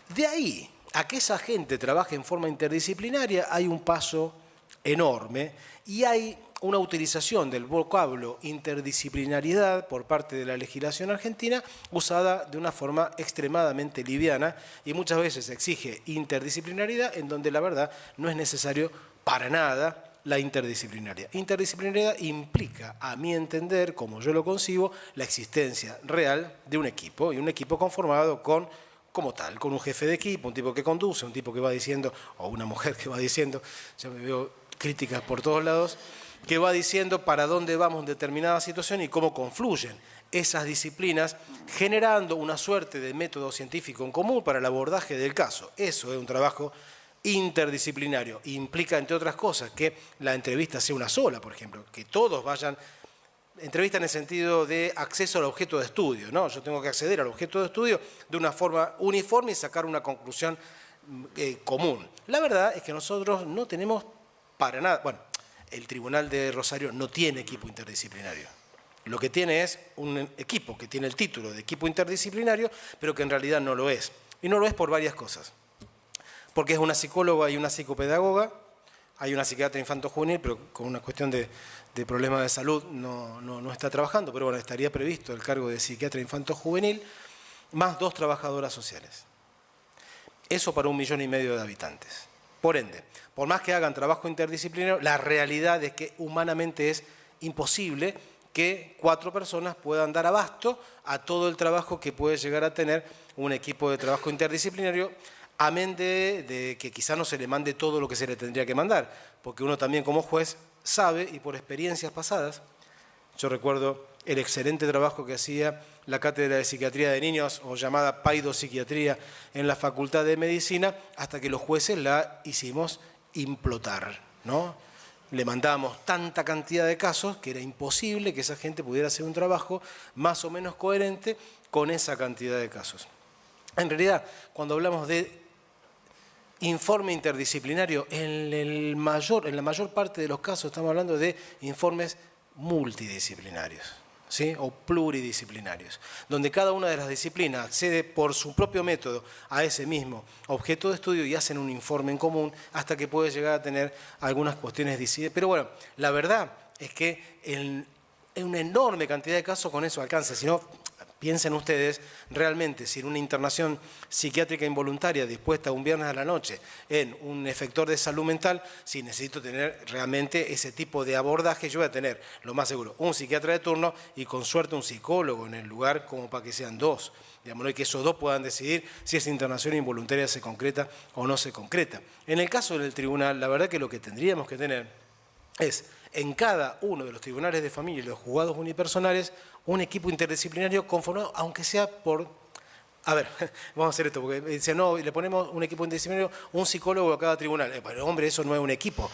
De ahí a que esa gente trabaje en forma interdisciplinaria hay un paso enorme y hay una utilización del vocablo interdisciplinariedad por parte de la legislación argentina usada de una forma extremadamente liviana y muchas veces exige interdisciplinariedad en donde la verdad no es necesario para nada la interdisciplinaria. Interdisciplinariedad implica, a mi entender, como yo lo concibo, la existencia real de un equipo y un equipo conformado con como tal, con un jefe de equipo, un tipo que conduce, un tipo que va diciendo, o una mujer que va diciendo, ya me veo críticas por todos lados, que va diciendo para dónde vamos en determinada situación y cómo confluyen esas disciplinas, generando una suerte de método científico en común para el abordaje del caso. Eso es un trabajo interdisciplinario. Implica, entre otras cosas, que la entrevista sea una sola, por ejemplo, que todos vayan. Entrevista en el sentido de acceso al objeto de estudio, ¿no? Yo tengo que acceder al objeto de estudio de una forma uniforme y sacar una conclusión común. La verdad es que nosotros no tenemos para nada, bueno, el Tribunal de Rosario no tiene equipo interdisciplinario. Lo que tiene es un equipo que tiene el título de equipo interdisciplinario, pero que en realidad no lo es. Y no lo es por varias cosas. Porque es una psicóloga y una psicopedagoga, hay una psiquiatra infanto-juvenil, pero con una cuestión de problemas de salud no está trabajando, pero bueno, estaría previsto el cargo de psiquiatra infanto-juvenil, más 2 trabajadoras sociales. Eso para 1,5 millones de habitantes. Por ende, por más que hagan trabajo interdisciplinario, la realidad es que humanamente es imposible que 4 personas puedan dar abasto a todo el trabajo que puede llegar a tener un equipo de trabajo interdisciplinario, amén de que quizá no se le mande todo lo que se le tendría que mandar, porque uno también como juez sabe, y por experiencias pasadas, yo recuerdo el excelente trabajo que hacía la Cátedra de Psiquiatría de Niños, o llamada Paidopsiquiatría, en la Facultad de Medicina, hasta que los jueces la hicimos implotar, ¿no? Le mandábamos tanta cantidad de casos que era imposible que esa gente pudiera hacer un trabajo más o menos coherente con esa cantidad de casos. En realidad, cuando hablamos de informe interdisciplinario, en la mayor parte de los casos estamos hablando de informes multidisciplinarios, ¿sí? O pluridisciplinarios, donde cada una de las disciplinas accede por su propio método a ese mismo objeto de estudio y hacen un informe en común hasta que puede llegar a tener algunas cuestiones disidentes. Pero bueno, la verdad es que en una enorme cantidad de casos con eso alcanza, si no, piensen ustedes, realmente, si en una internación psiquiátrica involuntaria dispuesta un viernes a la noche en un efector de salud mental, si necesito tener realmente ese tipo de abordaje, yo voy a tener, lo más seguro, un psiquiatra de turno y con suerte un psicólogo en el lugar como para que sean 2. Digamos, y que esos 2 puedan decidir si esa internación involuntaria se concreta o no se concreta. En el caso del tribunal, la verdad que lo que tendríamos que tener es en cada uno de los tribunales de familia y los juzgados unipersonales un equipo interdisciplinario conformado, aunque sea por... A ver, vamos a hacer esto, porque dicen, no, le ponemos un equipo interdisciplinario, un psicólogo a cada tribunal. Bueno, hombre, eso no es un equipo.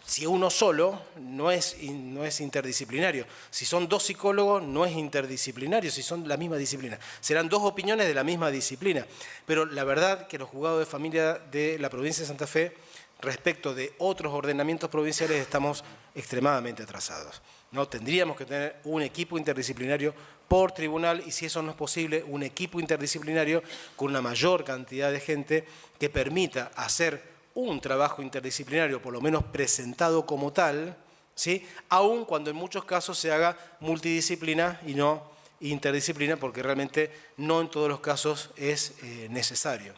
Si uno solo no es interdisciplinario. Si son dos psicólogos no es interdisciplinario, si son la misma disciplina. Serán dos opiniones de la misma disciplina. Pero la verdad que los juzgados de familia de la provincia de Santa Fe, respecto de otros ordenamientos provinciales, estamos extremadamente atrasados, ¿no? Tendríamos que tener un equipo interdisciplinario por tribunal y si eso no es posible, un equipo interdisciplinario con una mayor cantidad de gente que permita hacer un trabajo interdisciplinario, por lo menos presentado como tal, ¿sí? Aun cuando en muchos casos se haga multidisciplina y no interdisciplina, porque realmente no en todos los casos es necesario.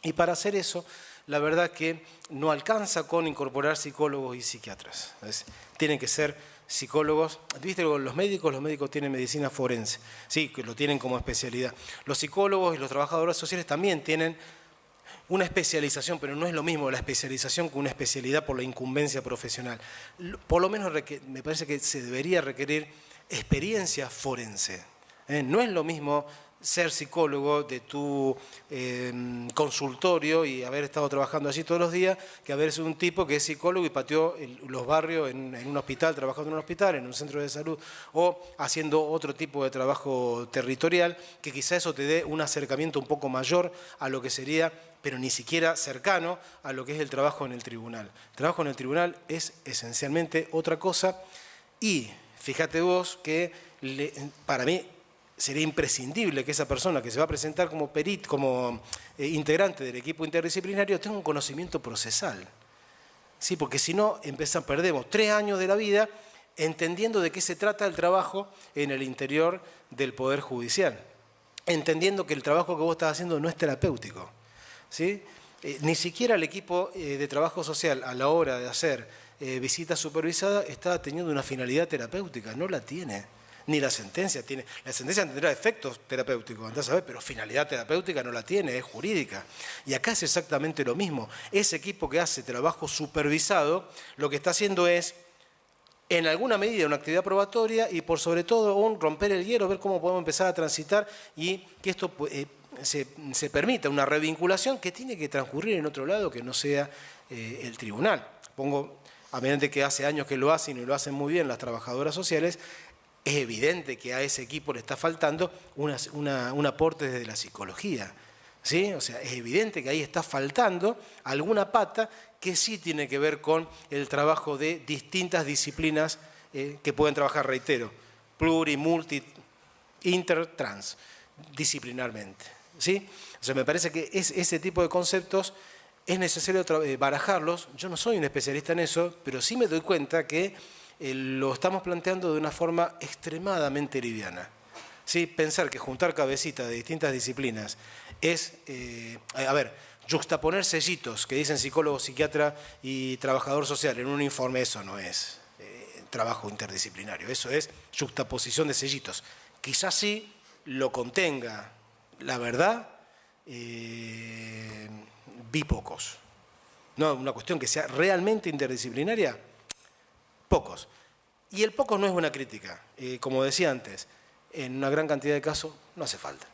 Y para hacer eso, la verdad que no alcanza con incorporar psicólogos y psiquiatras. Tienen que ser psicólogos. ¿Viste? Los médicos tienen medicina forense, sí, que lo tienen como especialidad. Los psicólogos y los trabajadores sociales también tienen una especialización, pero no es lo mismo la especialización que una especialidad por la incumbencia profesional. Por lo menos me parece que se debería requerir experiencia forense. No es lo mismo ser psicólogo de tu consultorio y haber estado trabajando allí todos los días que haber sido un tipo que es psicólogo y pateó los barrios en un hospital, trabajando en un hospital, en un centro de salud o haciendo otro tipo de trabajo territorial, que quizá eso te dé un acercamiento un poco mayor a lo que sería, pero ni siquiera cercano a lo que es el trabajo en el tribunal. El trabajo en el tribunal es esencialmente otra cosa y fíjate vos que para mí sería imprescindible que esa persona que se va a presentar como integrante del equipo interdisciplinario tenga un conocimiento procesal. ¿Sí? Porque si no, perdemos 3 años de la vida entendiendo de qué se trata el trabajo en el interior del Poder Judicial, entendiendo que el trabajo que vos estás haciendo no es terapéutico. ¿Sí? Ni siquiera el equipo de trabajo social a la hora de hacer visitas supervisadas está teniendo una finalidad terapéutica, no la tiene. Ni la sentencia tiene. La sentencia tendrá efectos terapéuticos, andás a ver, pero finalidad terapéutica no la tiene, es jurídica. Y acá es exactamente lo mismo. Ese equipo que hace trabajo supervisado, lo que está haciendo es, en alguna medida, una actividad probatoria y por sobre todo un romper el hielo, ver cómo podemos empezar a transitar y que esto se permita una revinculación que tiene que transcurrir en otro lado que no sea el tribunal. A medida de que hace años que lo hacen y lo hacen muy bien las trabajadoras sociales, es evidente que a ese equipo le está faltando un aporte desde la psicología. ¿Sí? O sea, es evidente que ahí está faltando alguna pata que sí tiene que ver con el trabajo de distintas disciplinas que pueden trabajar, reitero, pluri, multi, inter, trans, disciplinarmente. ¿Sí? O sea, me parece que ese tipo de conceptos es necesario barajarlos. Yo no soy un especialista en eso, pero sí me doy cuenta que lo estamos planteando de una forma extremadamente liviana. ¿Sí? Pensar que juntar cabecitas de distintas disciplinas es, juxtaponer sellitos que dicen psicólogo, psiquiatra y trabajador social en un informe, eso no es trabajo interdisciplinario, eso es juxtaposición de sellitos. Quizás sí lo contenga, la verdad, vi pocos. No, una cuestión que sea realmente interdisciplinaria, pocos. Y el poco no es una crítica. Como decía antes, en una gran cantidad de casos no hace falta.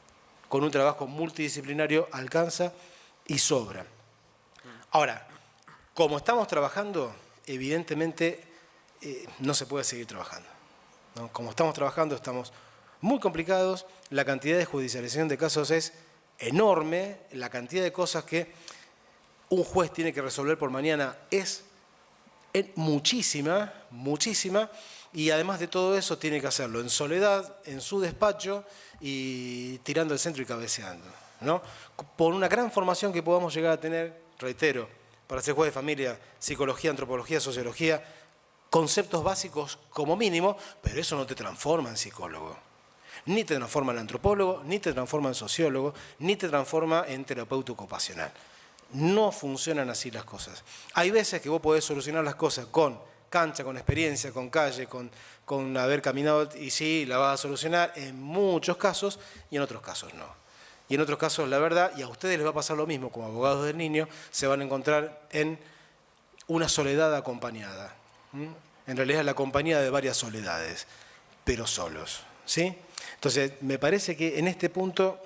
Con un trabajo multidisciplinario alcanza y sobra. Ahora, como estamos trabajando, evidentemente no se puede seguir trabajando, ¿no? Como estamos trabajando, estamos muy complicados, la cantidad de judicialización de casos es enorme, la cantidad de cosas que un juez tiene que resolver por mañana es muchísima, muchísima, y además de todo eso tiene que hacerlo en soledad, en su despacho y tirando el centro y cabeceando, ¿no? Por una gran formación que podamos llegar a tener, reitero, para ser juez de familia, psicología, antropología, sociología, conceptos básicos como mínimo, pero eso no te transforma en psicólogo. Ni te transforma en antropólogo, ni te transforma en sociólogo, ni te transforma en terapeuta ocupacional. No funcionan así las cosas. Hay veces que vos podés solucionar las cosas con cancha, con experiencia, con calle, con haber caminado, y sí, la vas a solucionar en muchos casos y en otros casos no. Y en otros casos, la verdad, y a ustedes les va a pasar lo mismo, como abogados del niño, se van a encontrar en una soledad acompañada. En realidad es la compañía de varias soledades, pero solos, ¿sí? Entonces, me parece que en este punto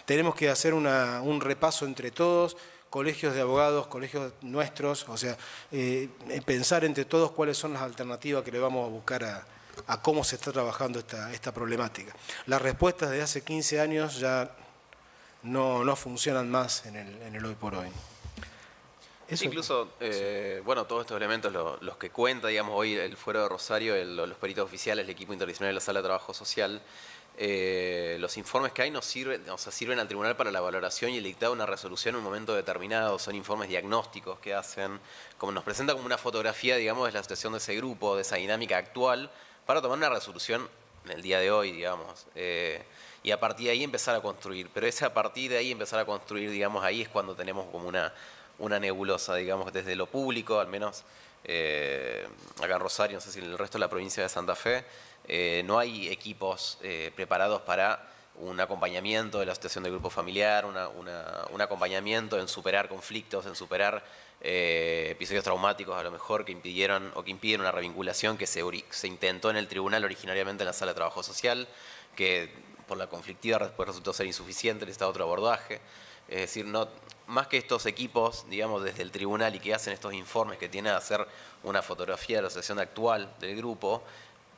tenemos que hacer un repaso entre todos, colegios de abogados, colegios nuestros, o sea, pensar entre todos cuáles son las alternativas que le vamos a buscar a cómo se está trabajando esta problemática. Las respuestas de hace 15 años ya no funcionan más en el hoy por hoy. Eso. Incluso, bueno, todos estos elementos, los que cuenta, digamos, hoy el Fuero de Rosario, los peritos oficiales, el equipo interdisciplinario de la Sala de Trabajo Social, los informes que hay nos sirven, o sea, sirven al tribunal para la valoración y el dictado de una resolución en un momento determinado. Son informes diagnósticos que hacen, como nos presenta como una fotografía, digamos, de la situación de ese grupo, de esa dinámica actual, para tomar una resolución en el día de hoy, digamos. Y a partir de ahí empezar a construir. Pero a partir de ahí empezar a construir, digamos, ahí es cuando tenemos como una nebulosa, digamos, desde lo público, al menos acá en Rosario, no sé si en el resto de la provincia de Santa Fe, no hay equipos preparados para un acompañamiento de la situación del grupo familiar, un acompañamiento en superar conflictos, en superar episodios traumáticos a lo mejor que impidieron o que impiden una revinculación que se intentó en el tribunal originariamente en la Sala de Trabajo Social, que por la conflictiva después resultó ser insuficiente, necesita otro abordaje. Es decir, más que estos equipos, digamos, desde el tribunal y que hacen estos informes que tienen a hacer una fotografía de la situación actual del grupo,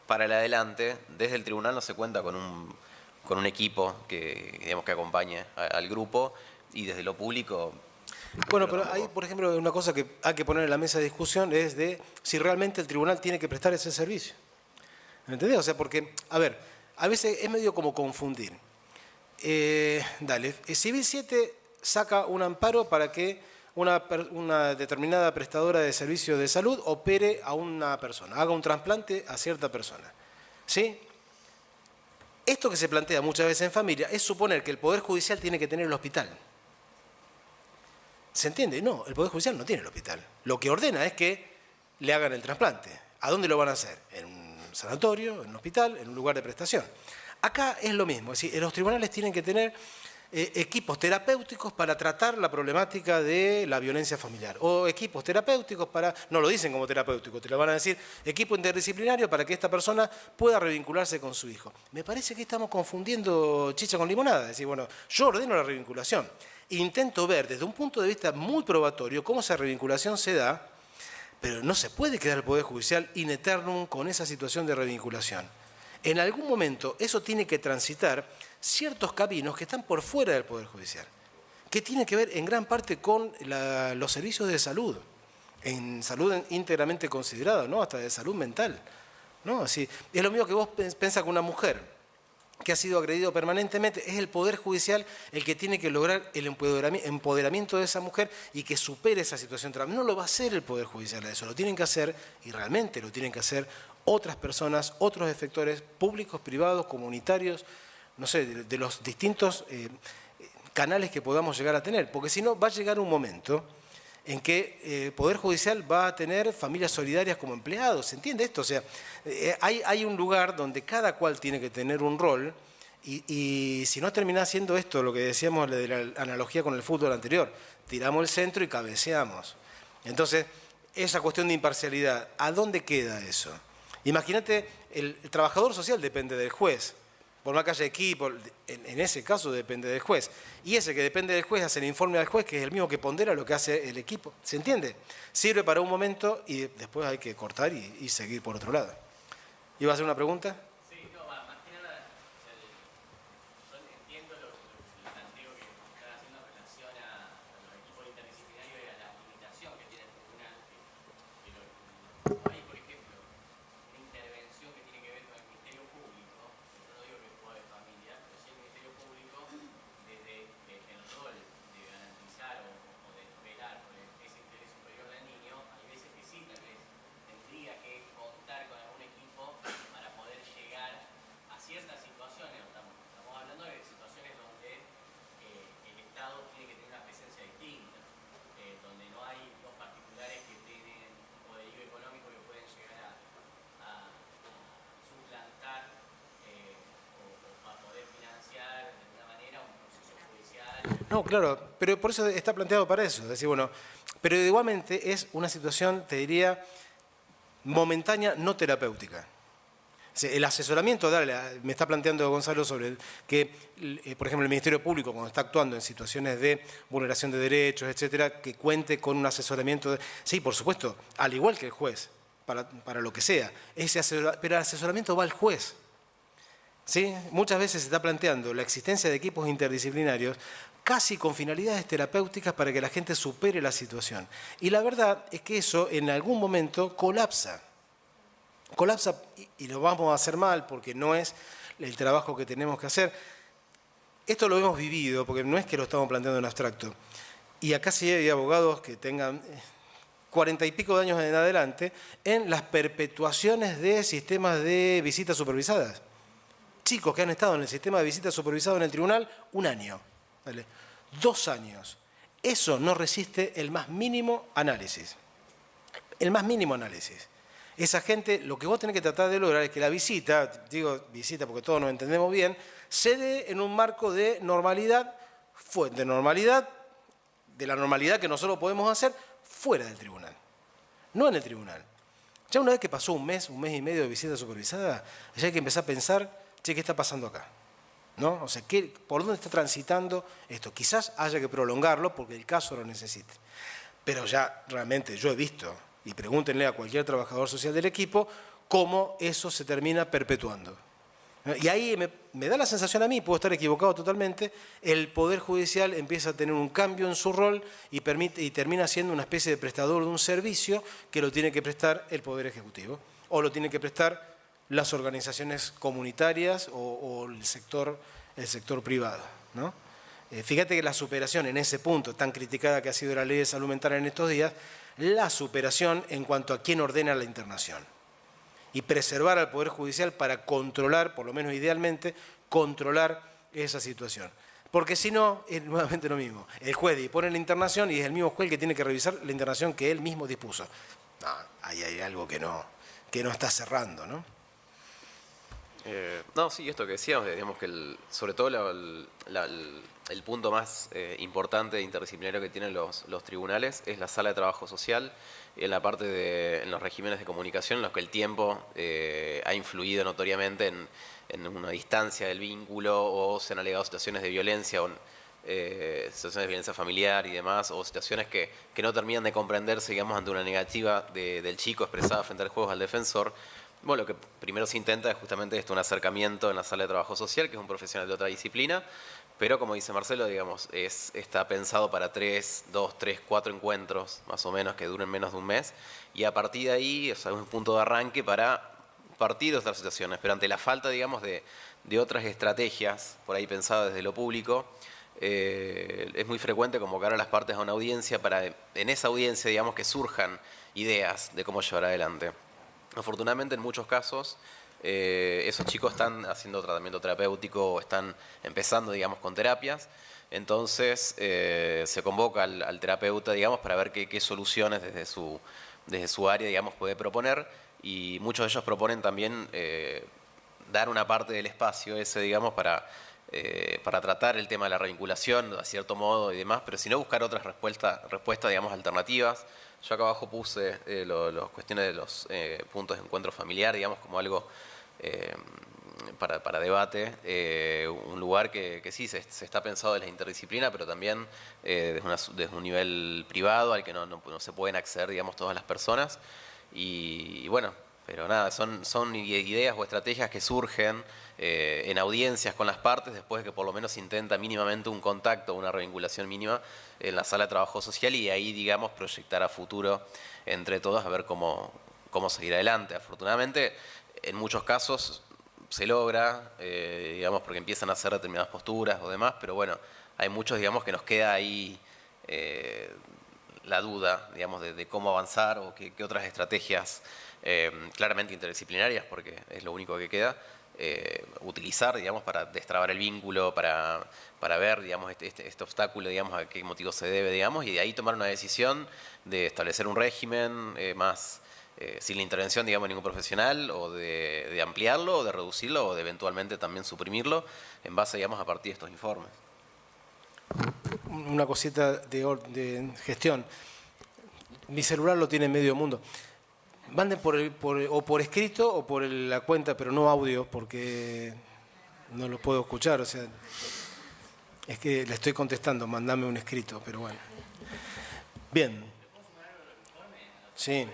para el adelante, desde el tribunal no se cuenta con un equipo digamos, que acompañe al grupo, y desde lo público... Bueno, pero ahí, por ejemplo, una cosa que hay que poner en la mesa de discusión es de si realmente el tribunal tiene que prestar ese servicio. ¿Me entendés? O sea, porque, a ver, a veces es medio como confundir. Civil 7 saca un amparo para que una determinada prestadora de servicios de salud opere a una persona, haga un trasplante a cierta persona. ¿Sí? Esto que se plantea muchas veces en familia es suponer que el Poder Judicial tiene que tener el hospital. ¿Se entiende? No, el Poder Judicial no tiene el hospital. Lo que ordena es que le hagan el trasplante. ¿A dónde lo van a hacer? En un sanatorio, en un hospital, en un lugar de prestación. Acá es lo mismo, es decir, los tribunales tienen que tener equipos terapéuticos para tratar la problemática de la violencia familiar, o equipos terapéuticos para, no lo dicen como terapéutico, te lo van a decir, equipo interdisciplinario para que esta persona pueda revincularse con su hijo. Me parece que estamos confundiendo chicha con limonada, es decir, bueno, yo ordeno la revinculación, intento ver desde un punto de vista muy probatorio cómo esa revinculación se da, pero no se puede quedar el Poder Judicial in eternum con esa situación de revinculación. En algún momento eso tiene que transitar ciertos caminos que están por fuera del Poder Judicial, que tienen que ver en gran parte con los servicios de salud, en salud íntegramente considerada, ¿no? Hasta de salud mental, ¿no? Así, es lo mismo que vos pensás que una mujer que ha sido agredido permanentemente, es el Poder Judicial el que tiene que lograr el empoderamiento de esa mujer y que supere esa situación. No lo va a hacer el Poder Judicial, eso lo tienen que hacer, y realmente lo tienen que hacer otras personas, otros efectores públicos, privados, comunitarios, no sé, de los distintos canales que podamos llegar a tener, porque si no va a llegar un momento en que el Poder Judicial va a tener familias solidarias como empleados, ¿se entiende esto? O sea, hay un lugar donde cada cual tiene que tener un rol y si no termina haciendo esto, lo que decíamos de la analogía con el fútbol anterior, tiramos el centro y cabeceamos. Entonces, esa cuestión de imparcialidad, ¿a dónde queda eso? Imagínate, el trabajador social depende del juez. Por más que haya equipo, en ese caso depende del juez. Y ese que depende del juez hace el informe al juez, que es el mismo que pondera lo que hace el equipo. ¿Se entiende? Sirve para un momento y después hay que cortar y seguir por otro lado. ¿Iba a hacer una pregunta? Sí, no, más que nada, yo entiendo el planteo que están haciendo en relación a los equipos interdisciplinarios y a la limitación que tiene el tribunal. Hay, por ejemplo, una intervención que tiene que ver con el Ministerio Público. Yo no digo que pueda haber familia, pero sí el Ministerio Público, desde el rol de garantizar o de velar por ese interés superior del niño, hay veces que sí, tal vez tendría que contar con algún equipo para poder llegar a ciertas situaciones. Estamos hablando de situaciones donde el Estado tiene que tener una presencia distinta, donde no hay dos particulares que tienen un poderío económico que pueden llegar a suplantar o a poder financiar de alguna manera un proceso judicial. No, claro, pero por eso está planteado para eso. Es decir, bueno, pero igualmente es una situación, te diría, momentánea, no terapéutica. El asesoramiento, me está planteando Gonzalo sobre que, por ejemplo, el Ministerio Público, cuando está actuando en situaciones de vulneración de derechos, etcétera, que cuente con un asesoramiento. Sí, por supuesto, al igual que el juez, para lo que sea. Pero el asesoramiento va al juez. ¿Sí? Muchas veces se está planteando la existencia de equipos interdisciplinarios casi con finalidades terapéuticas para que la gente supere la situación. Y la verdad es que eso en algún momento colapsa. Colapsa y lo vamos a hacer mal porque no es el trabajo que tenemos que hacer. Esto lo hemos vivido, porque no es que lo estamos planteando en abstracto. Y acá sí hay abogados que tengan 40 y pico de años en adelante en las perpetuaciones de sistemas de visitas supervisadas. Chicos que han estado en el sistema de visita supervisado en el tribunal 1 año, ¿vale? 2 años. Eso no resiste el más mínimo análisis. El más mínimo análisis. Esa gente, lo que vos tenés que tratar de lograr es que la visita, digo visita porque todos nos entendemos bien, se dé en un marco de normalidad, de la normalidad que nosotros podemos hacer fuera del tribunal, no en el tribunal. Ya una vez que pasó un mes y medio de visita supervisada, ya hay que empezar a pensar, che, ¿qué está pasando acá? ¿No? O sea, ¿por dónde está transitando esto? Quizás haya que prolongarlo porque el caso lo necesite. Pero ya realmente yo he visto, y pregúntenle a cualquier trabajador social del equipo, cómo eso se termina perpetuando. Y ahí me da la sensación a mí, puedo estar equivocado totalmente, el Poder Judicial empieza a tener un cambio en su rol y termina siendo una especie de prestador de un servicio que lo tiene que prestar el Poder Ejecutivo, o lo tiene que prestar las organizaciones comunitarias o el sector privado, ¿no? Fíjate que la superación en ese punto tan criticada que ha sido la ley de salud mental en estos días, la superación en cuanto a quién ordena la internación y preservar al Poder Judicial para controlar, por lo menos idealmente, controlar esa situación. Porque si no, es nuevamente lo mismo. El juez dispone la internación y es el mismo juez el que tiene que revisar la internación que él mismo dispuso. No, ahí hay algo que no está cerrando, ¿no? No, sí, esto que decíamos, digamos que sobre todo el punto más importante e interdisciplinario que tienen los tribunales es la sala de trabajo social, en la parte en los regímenes de comunicación en los que el tiempo ha influido notoriamente en una distancia del vínculo, o se han alegado situaciones de violencia, o situaciones de violencia familiar y demás, o situaciones que no terminan de comprenderse, digamos, ante una negativa del chico expresada frente al juez al defensor. Bueno, lo que primero se intenta es justamente un acercamiento en la sala de trabajo social, que es un profesional de otra disciplina, pero como dice Marcelo, digamos, está pensado para 2, 3, 4 encuentros, más o menos, que duren menos de un mes, y a partir de ahí es un punto de arranque para partir de otras situaciones, pero ante la falta, digamos, de otras estrategias, por ahí pensadas desde lo público, es muy frecuente convocar a las partes a una audiencia para, en esa audiencia, digamos, que surjan ideas de cómo llevar adelante. Afortunadamente, en muchos casos, esos chicos están haciendo tratamiento terapéutico o están empezando, digamos, con terapias. Entonces, se convoca al terapeuta, digamos, para ver qué soluciones desde su área, digamos, puede proponer. Y muchos de ellos proponen también dar una parte del espacio ese, digamos, para tratar el tema de la revinculación, de cierto modo y demás, pero si no, buscar otras respuestas, digamos, alternativas. Yo acá abajo puse las cuestiones de los puntos de encuentro familiar, digamos, como algo para debate. Un lugar que sí se está pensado desde la interdisciplina, pero también desde un nivel privado al que no se pueden acceder, digamos, todas las personas. Y bueno, pero nada, son ideas o estrategias que surgen en audiencias con las partes, después de que por lo menos se intenta mínimamente un contacto, una revinculación mínima en la sala de trabajo social, y ahí, digamos, proyectar a futuro entre todos a ver cómo seguir adelante. Afortunadamente, en muchos casos se logra, digamos, porque empiezan a hacer determinadas posturas o demás, pero bueno, hay muchos, digamos, que nos queda ahí la duda, digamos, de cómo avanzar o qué otras estrategias claramente interdisciplinarias, porque es lo único que queda, utilizar, digamos, para destrabar el vínculo, para ver, digamos, este obstáculo, digamos, a qué motivo se debe, digamos, y de ahí tomar una decisión de establecer un régimen más sin la intervención, digamos, de ningún profesional, o de ampliarlo, o de reducirlo, o de eventualmente también suprimirlo, en base, digamos, a partir de estos informes. Una cosita de gestión. Mi celular lo tiene medio mundo. Manden o por escrito o por la cuenta, pero no audio, porque no lo puedo escuchar. O sea, es que le estoy contestando, mandame un escrito, pero bueno. Bien. Sí.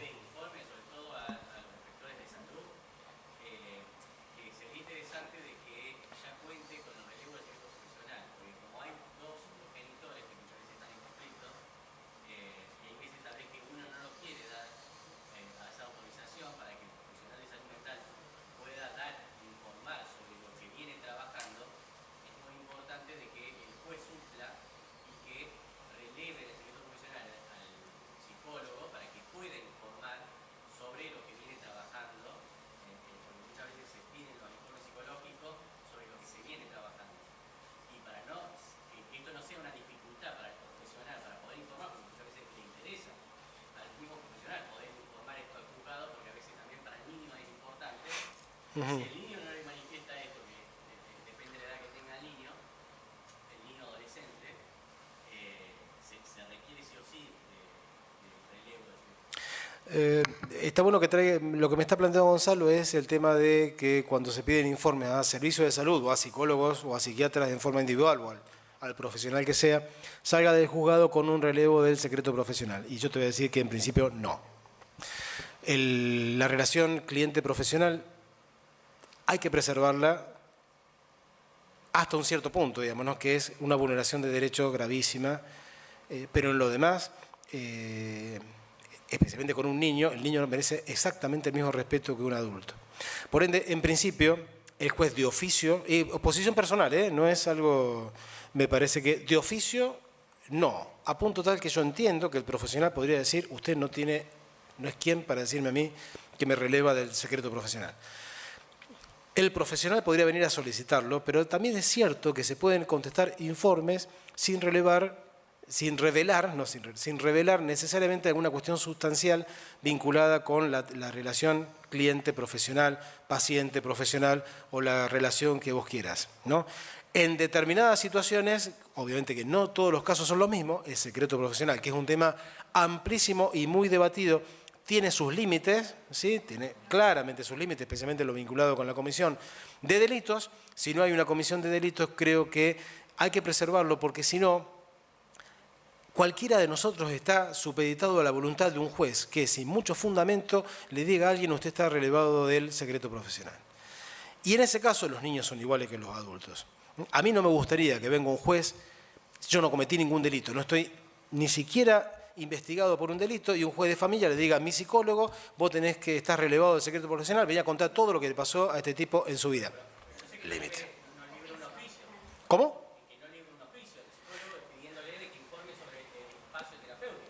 Si el niño no le manifiesta esto, que depende de la edad que tenga el niño adolescente, se requiere sí o sí de relevo. Está bueno que traiga, lo que me está planteando Gonzalo es el tema de que cuando se piden informes a servicios de salud o a psicólogos o a psiquiatras en forma individual o al profesional que sea, salga del juzgado con un relevo del secreto profesional. Y yo te voy a decir que en principio no. La relación cliente-profesional hay que preservarla hasta un cierto punto, digamos, ¿no? Que es una vulneración de derecho gravísima, pero en lo demás, especialmente con un niño, el niño merece exactamente el mismo respeto que un adulto. Por ende, en principio, el juez de oficio, y posición personal, no es algo, me parece que de oficio, no, a punto tal que yo entiendo que el profesional podría decir, usted no es quien para decirme a mí que me releva del secreto profesional. El profesional podría venir a solicitarlo, pero también es cierto que se pueden contestar informes sin revelar necesariamente alguna cuestión sustancial vinculada con la relación cliente-profesional, paciente-profesional o la relación que vos quieras, ¿no? En determinadas situaciones, obviamente que no todos los casos son lo mismo, el secreto profesional, que es un tema amplísimo y muy debatido, tiene sus límites, ¿sí? Tiene claramente sus límites, especialmente lo vinculado con la comisión de delitos. Si no hay una comisión de delitos, creo que hay que preservarlo, porque si no, cualquiera de nosotros está supeditado a la voluntad de un juez que sin mucho fundamento le diga a alguien usted está relevado del secreto profesional. Y en ese caso los niños son iguales que los adultos. A mí no me gustaría que venga un juez, yo no cometí ningún delito, no estoy ni siquiera investigado por un delito y un juez de familia le diga a mi psicólogo, vos tenés que estar relevado del secreto profesional, venía a contar todo lo que le pasó a este tipo en su vida. Límite. ¿Cómo?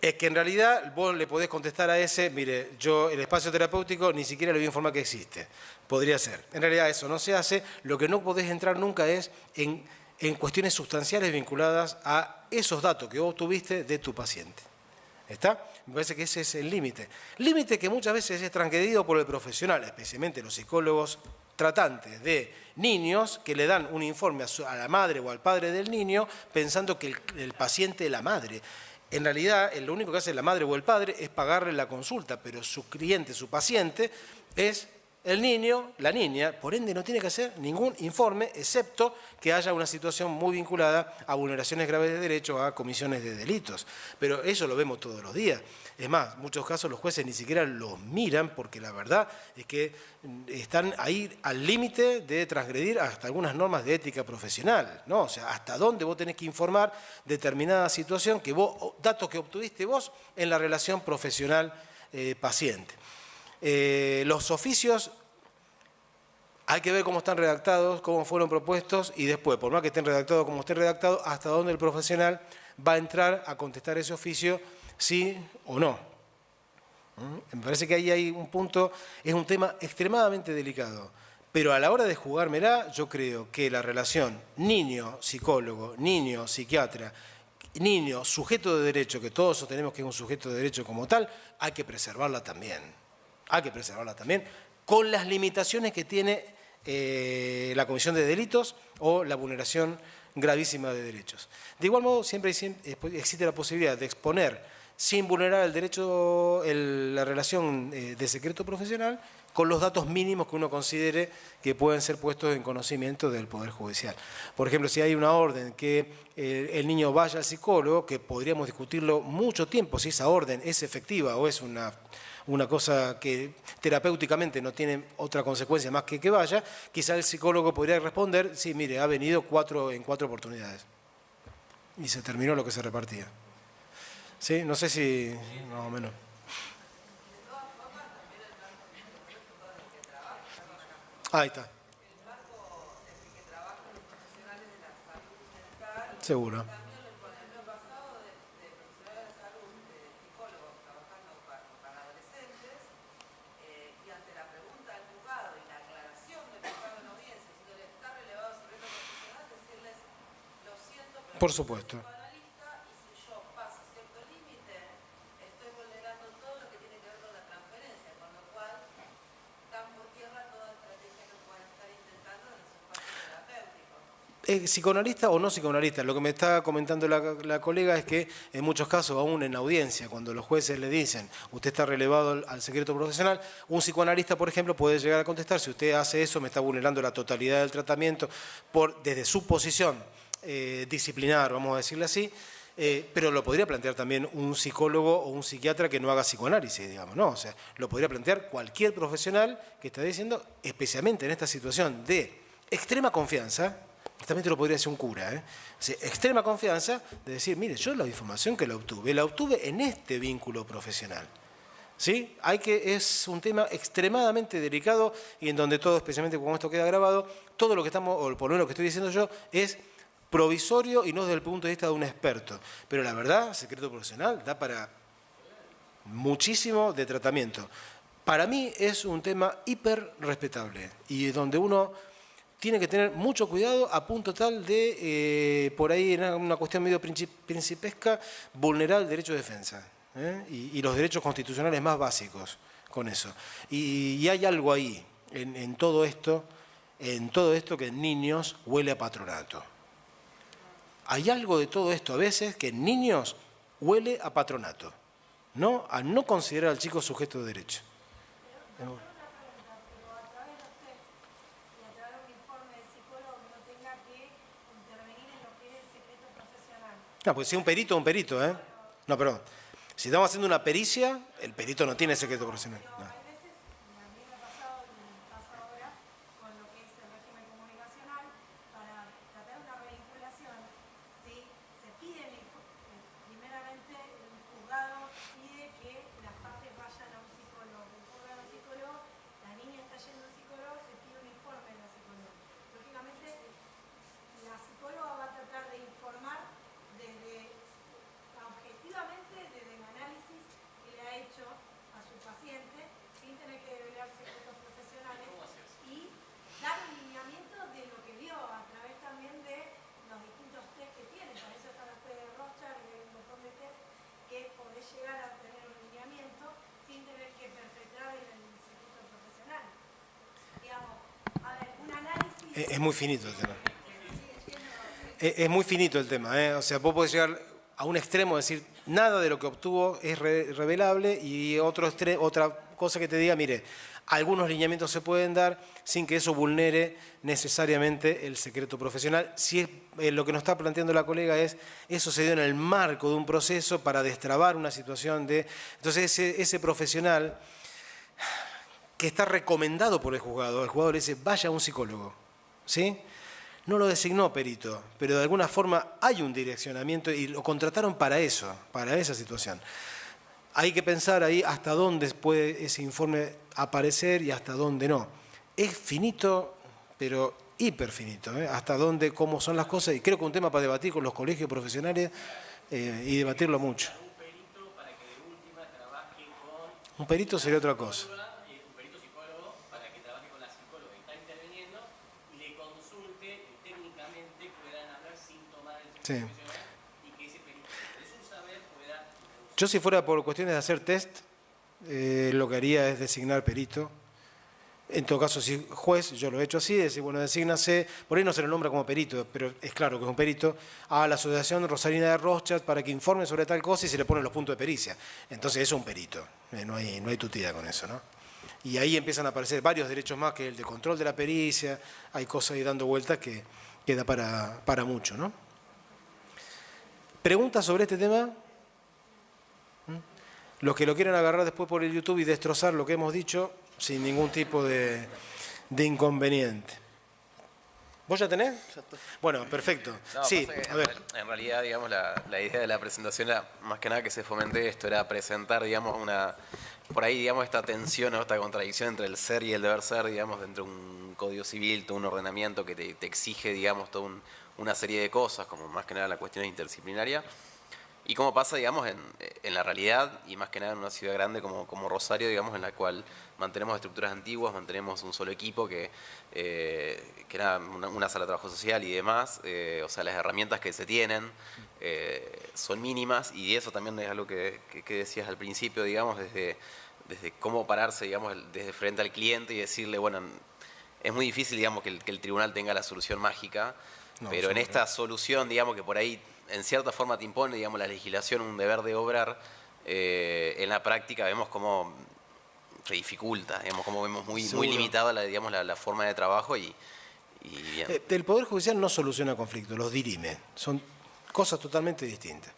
Es que en realidad vos le podés contestar a ese, mire, yo el espacio terapéutico ni siquiera le voy a informar que existe. Podría ser. En realidad eso no se hace. Lo que no podés entrar nunca es en cuestiones sustanciales vinculadas a esos datos que vos tuviste de tu paciente. ¿Está? Me parece que ese es el límite. Límite que muchas veces es transgredido por el profesional, especialmente los psicólogos tratantes de niños que le dan un informe a la madre o al padre del niño pensando que el paciente es la madre. En realidad, lo único que hace la madre o el padre es pagarle la consulta, pero su cliente, su paciente, es el niño, la niña, por ende no tiene que hacer ningún informe, excepto que haya una situación muy vinculada a vulneraciones graves de derechos, a comisiones de delitos. Pero eso lo vemos todos los días. Es más, en muchos casos los jueces ni siquiera los miran porque la verdad es que están ahí al límite de transgredir hasta algunas normas de ética profesional, ¿no? O sea, hasta dónde vos tenés que informar determinada situación, datos que obtuviste vos en la relación profesional-paciente. Los oficios hay que ver cómo están redactados, cómo fueron propuestos y después, por más que estén redactados como estén redactados, hasta dónde el profesional va a entrar a contestar ese oficio, sí o no. Me parece que ahí hay un punto, es un tema extremadamente delicado, pero a la hora de jugármela, yo creo que la relación niño-psicólogo, niño-psiquiatra, niño, sujeto de derecho, que todos sostenemos que es un sujeto de derecho como tal, hay que preservarla también. Hay que preservarla también con las limitaciones que tiene la comisión de delitos o la vulneración gravísima de derechos. De igual modo, siempre existe la posibilidad de exponer sin vulnerar el derecho, la relación de secreto profesional, con los datos mínimos que uno considere que pueden ser puestos en conocimiento del Poder Judicial. Por ejemplo, si hay una orden que el niño vaya al psicólogo, que podríamos discutirlo mucho tiempo, si esa orden es efectiva o es una cosa que terapéuticamente no tiene otra consecuencia más que vaya, quizá el psicólogo podría responder, sí, mire, ha venido en 4 oportunidades. Y se terminó lo que se repartía. ¿Sí? No sé si... más o menos. Ahí está. Seguro. Por supuesto. Psicoanalista o no psicoanalista, lo que me está comentando la colega es que en muchos casos, aún en audiencia, cuando los jueces le dicen usted está relevado al secreto profesional, un psicoanalista, por ejemplo, puede llegar a contestar, si usted hace eso me está vulnerando la totalidad del tratamiento desde su posición disciplinar, vamos a decirle así, pero lo podría plantear también un psicólogo o un psiquiatra que no haga psicoanálisis, digamos, ¿no? O sea, lo podría plantear cualquier profesional que está diciendo, especialmente en esta situación de extrema confianza. También te lo podría decir un cura, ¿eh? O sea, extrema confianza de decir, mire, yo la información que la obtuve en este vínculo profesional. ¿Sí? Es un tema extremadamente delicado y en donde todo, especialmente como esto queda grabado, todo lo que estamos, o por lo menos lo que estoy diciendo yo, es provisorio y no desde el punto de vista de un experto. Pero la verdad, secreto profesional da para muchísimo de tratamiento. Para mí es un tema hiper respetable y donde uno tiene que tener mucho cuidado a punto tal de, por ahí en una cuestión medio principesca, vulnerar el derecho de defensa y los derechos constitucionales más básicos con eso. Y hay algo ahí, en todo esto que en niños huele a patronato. Hay algo de todo esto a veces que en niños huele a patronato, ¿no? A no considerar al chico sujeto de derecho. No, pues si un perito, ¿eh? No, perdón. Si estamos haciendo una pericia, el perito no tiene secreto profesional. No. Es muy finito el tema. Es muy finito el tema, ¿eh? O sea, vos podés llegar a un extremo, decir, nada de lo que obtuvo es revelable y otra cosa que te diga, mire, algunos lineamientos se pueden dar sin que eso vulnere necesariamente el secreto profesional. Si es, lo que nos está planteando la colega es, eso se dio en el marco de un proceso para destrabar una situación de... Entonces ese profesional que está recomendado por el juzgado le dice, vaya a un psicólogo, ¿sí? No lo designó perito, pero de alguna forma hay un direccionamiento y lo contrataron para eso, para esa situación. Hay que pensar ahí hasta dónde puede ese informe aparecer y hasta dónde no. Es finito, pero hiper finito, ¿eh? Hasta dónde, cómo son las cosas, y creo que un tema para debatir con los colegios profesionales y debatirlo mucho. Un perito para que de última trabaje con... Un perito sería otra cosa. Un perito psicólogo para que trabaje con la psicóloga que está interviniendo y le consulte y técnicamente puedan hablar sin tomar el Sí. profesional y que ese perito de su saber pueda... Yo si fuera por cuestiones de hacer test, lo que haría es designar perito En todo caso, si juez, yo lo he hecho así, decir, bueno, desígnase, por ahí no se lo nombra como perito, pero es claro que es un perito, a la Asociación Rosarina de Rorschach para que informe sobre tal cosa y se le ponen los puntos de pericia. Entonces es un perito, no hay tutía con eso, ¿no? Y ahí empiezan a aparecer varios derechos más que el de control de la pericia, hay cosas ahí dando vueltas que da para mucho, ¿no? ¿Preguntas sobre este tema? Los que lo quieran agarrar después por el YouTube y destrozar lo que hemos dicho, sin ningún tipo de inconveniente. ¿Vos ya tenés? Bueno, perfecto. No, sí, pasa que a ver. en realidad, digamos, la idea de la presentación era, más que nada que se fomente esto, era presentar, digamos, por ahí, digamos, esta tensión o esta contradicción entre el ser y el deber ser, digamos, dentro de un código civil, todo un ordenamiento que te exige, digamos, toda una serie de cosas, como más que nada la cuestión interdisciplinaria. Y cómo pasa, digamos, en la realidad, y más que nada en una ciudad grande como Rosario, digamos, en la cual mantenemos estructuras antiguas, mantenemos un solo equipo que era una sala de trabajo social y demás, o sea, las herramientas que se tienen son mínimas, y eso también es algo que decías al principio, digamos, desde cómo pararse, digamos, desde frente al cliente y decirle, bueno, es muy difícil, digamos, que el tribunal tenga la solución mágica, pero en esta solución, digamos, que por ahí en cierta forma te impone, digamos, la legislación un deber de obrar, en la práctica vemos cómo se dificulta, digamos, cómo vemos muy limitada la forma de trabajo y bien. El Poder Judicial no soluciona conflictos, los dirime. Son cosas totalmente distintas.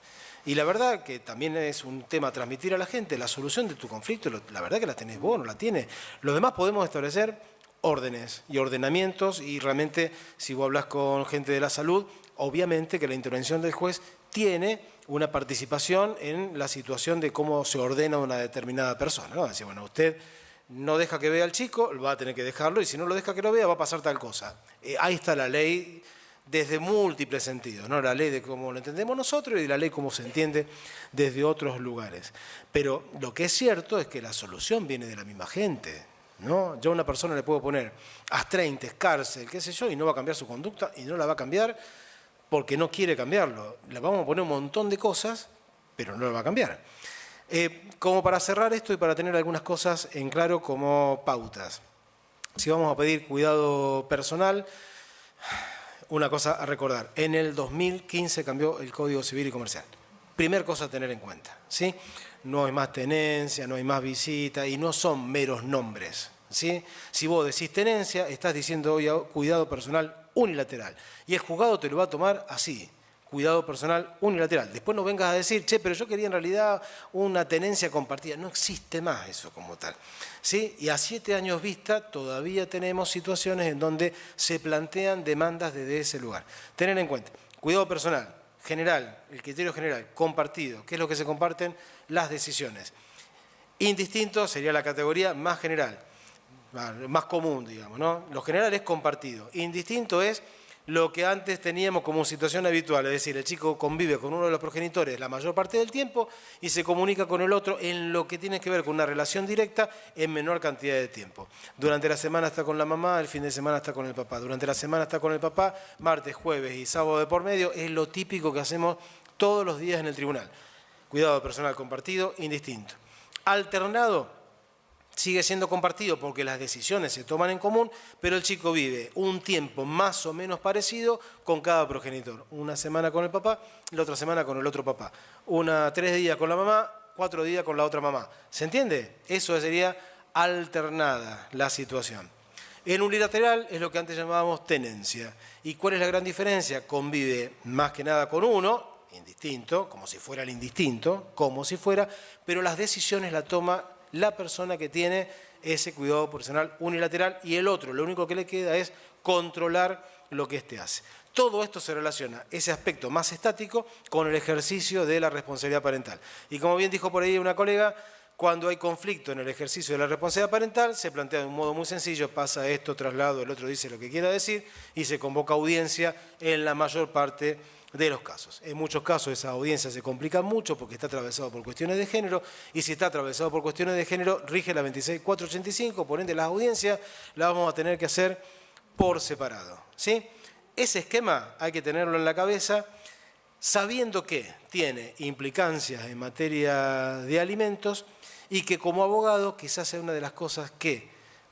Y la verdad que también es un tema transmitir a la gente la solución de tu conflicto, la verdad que la tenés vos, no la tiene. Los demás podemos establecer órdenes y ordenamientos y realmente si vos hablas con gente de la salud, obviamente que la intervención del juez tiene una participación en la situación de cómo se ordena una determinada persona, ¿no? Decir, bueno, usted no deja que vea al chico, va a tener que dejarlo y si no lo deja que lo vea va a pasar tal cosa. Ahí está la ley desde múltiples sentidos, ¿no? La ley de cómo lo entendemos nosotros y la ley cómo se entiende desde otros lugares. Pero lo que es cierto es que la solución viene de la misma gente, ¿no? Yo a una persona le puedo poner hasta 30, cárcel, qué sé yo, y no va a cambiar su conducta y no la va a cambiar porque no quiere cambiarlo. Le vamos a poner un montón de cosas, pero no la va a cambiar. Como para cerrar esto y para tener algunas cosas en claro como pautas. Si vamos a pedir cuidado personal, una cosa a recordar. En el 2015 cambió el Código Civil y Comercial. Primer cosa a tener en cuenta, ¿sí? No hay más tenencia, no hay más visita y no son meros nombres, ¿sí? Si vos decís tenencia, estás diciendo hoy cuidado personal unilateral. Y el juzgado te lo va a tomar así, cuidado personal unilateral. Después no vengas a decir, che, pero yo quería en realidad una tenencia compartida. No existe más eso como tal, ¿sí? Y a 7 años vista todavía tenemos situaciones en donde se plantean demandas desde ese lugar. Tener en cuenta, cuidado personal, general, el criterio general, compartido. ¿Qué es lo que se comparten? Las decisiones. Indistinto sería la categoría más general, más común, digamos, ¿no? Lo general es compartido. Indistinto es lo que antes teníamos como situación habitual, es decir, el chico convive con uno de los progenitores la mayor parte del tiempo y se comunica con el otro en lo que tiene que ver con una relación directa en menor cantidad de tiempo. Durante la semana está con la mamá, el fin de semana está con el papá. Durante la semana está con el papá, martes, jueves y sábado de por medio, es lo típico que hacemos todos los días en el tribunal. Cuidado personal compartido, indistinto. Alternado, sigue siendo compartido porque las decisiones se toman en común, pero el chico vive un tiempo más o menos parecido con cada progenitor. Una semana con el papá, la otra semana con el otro papá. 3 días con la mamá, 4 días con la otra mamá. ¿Se entiende? Eso sería alternada la situación. En unilateral es lo que antes llamábamos tenencia. ¿Y cuál es la gran diferencia? Convive más que nada con uno, indistinto, como si fuera el indistinto, como si fuera, pero las decisiones las toma la persona que tiene ese cuidado personal unilateral y el otro, lo único que le queda es controlar lo que éste hace. Todo esto se relaciona, ese aspecto más estático, con el ejercicio de la responsabilidad parental. Y como bien dijo por ahí una colega, cuando hay conflicto en el ejercicio de la responsabilidad parental, se plantea de un modo muy sencillo, pasa esto, traslado, el otro dice lo que quiera decir y se convoca audiencia en la mayor parte de los casos. En muchos casos esa audiencia se complica mucho porque está atravesado por cuestiones de género y si está atravesado por cuestiones de género rige la 26485, por ende las audiencias las vamos a tener que hacer por separado, ¿sí? Ese esquema hay que tenerlo en la cabeza sabiendo que tiene implicancias en materia de alimentos y que como abogado quizás sea una de las cosas que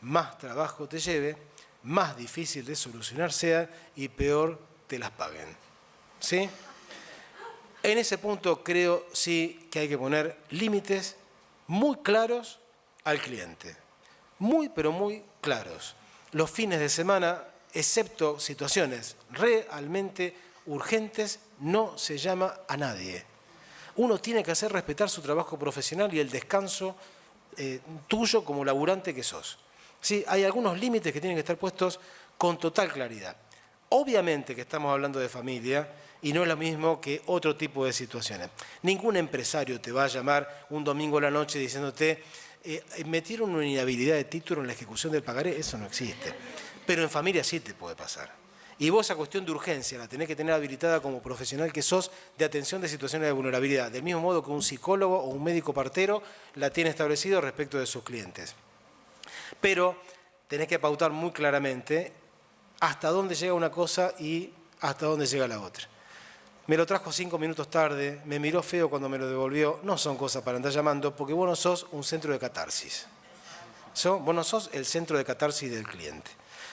más trabajo te lleve, más difícil de solucionar sea y peor te las paguen. ¿Sí? En ese punto creo sí que hay que poner límites muy claros al cliente. Muy, pero muy claros. Los fines de semana, excepto situaciones realmente urgentes, no se llama a nadie. Uno tiene que hacer respetar su trabajo profesional y el descanso tuyo como laburante que sos. ¿Sí? Hay algunos límites que tienen que estar puestos con total claridad. Obviamente que estamos hablando de familia y no es lo mismo que otro tipo de situaciones. Ningún empresario te va a llamar un domingo a la noche diciéndote metieron una inhabilidad de título en la ejecución del pagaré, eso no existe. Pero en familia sí te puede pasar. Y vos esa cuestión de urgencia la tenés que tener habilitada como profesional que sos de atención de situaciones de vulnerabilidad, del mismo modo que un psicólogo o un médico partero la tiene establecido respecto de sus clientes. Pero tenés que pautar muy claramente hasta dónde llega una cosa y hasta dónde llega la otra. Me lo trajo 5 minutos tarde, me miró feo cuando me lo devolvió, no son cosas para andar llamando, porque vos no sos un centro de catarsis. Vos no sos el centro de catarsis del cliente.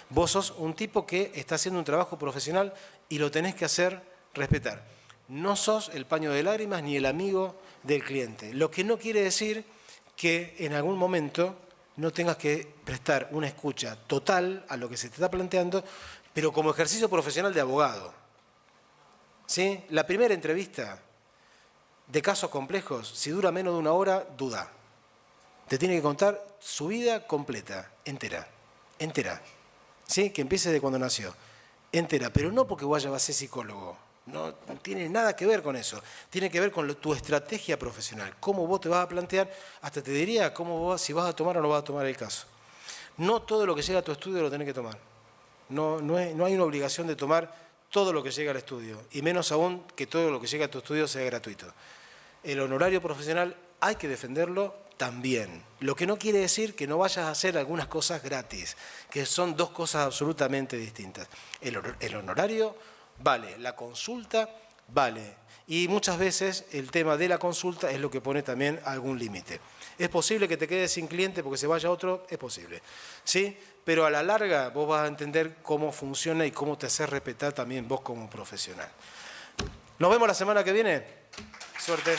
Vos sos un tipo que está haciendo un trabajo profesional y lo tenés que hacer respetar. No sos el paño de lágrimas ni el amigo del cliente. Lo que no quiere decir que en algún momento no tengas que prestar una escucha total a lo que se te está planteando, pero como ejercicio profesional de abogado. ¿Sí? La primera entrevista de casos complejos, si dura menos de 1 hora, duda. Te tiene que contar su vida completa, entera. ¿Sí? Que empiece de cuando nació. Entera, pero no porque vaya a ser psicólogo. No tiene nada que ver con eso. Tiene que ver con tu estrategia profesional. Cómo vos te vas a plantear, hasta te diría si vas a tomar o no vas a tomar el caso. No todo lo que llega a tu estudio lo tenés que tomar. No hay una obligación de tomar todo lo que llega al estudio, y menos aún que todo lo que llega a tu estudio sea gratuito. El honorario profesional hay que defenderlo también. Lo que no quiere decir que no vayas a hacer algunas cosas gratis, que son dos cosas absolutamente distintas. El honorario vale, la consulta vale, y muchas veces el tema de la consulta es lo que pone también algún límite. ¿Es posible que te quedes sin cliente porque se vaya otro? Es posible, ¿sí? Pero a la larga vos vas a entender cómo funciona y cómo te haces respetar también vos como profesional. Nos vemos la semana que viene. Suerte.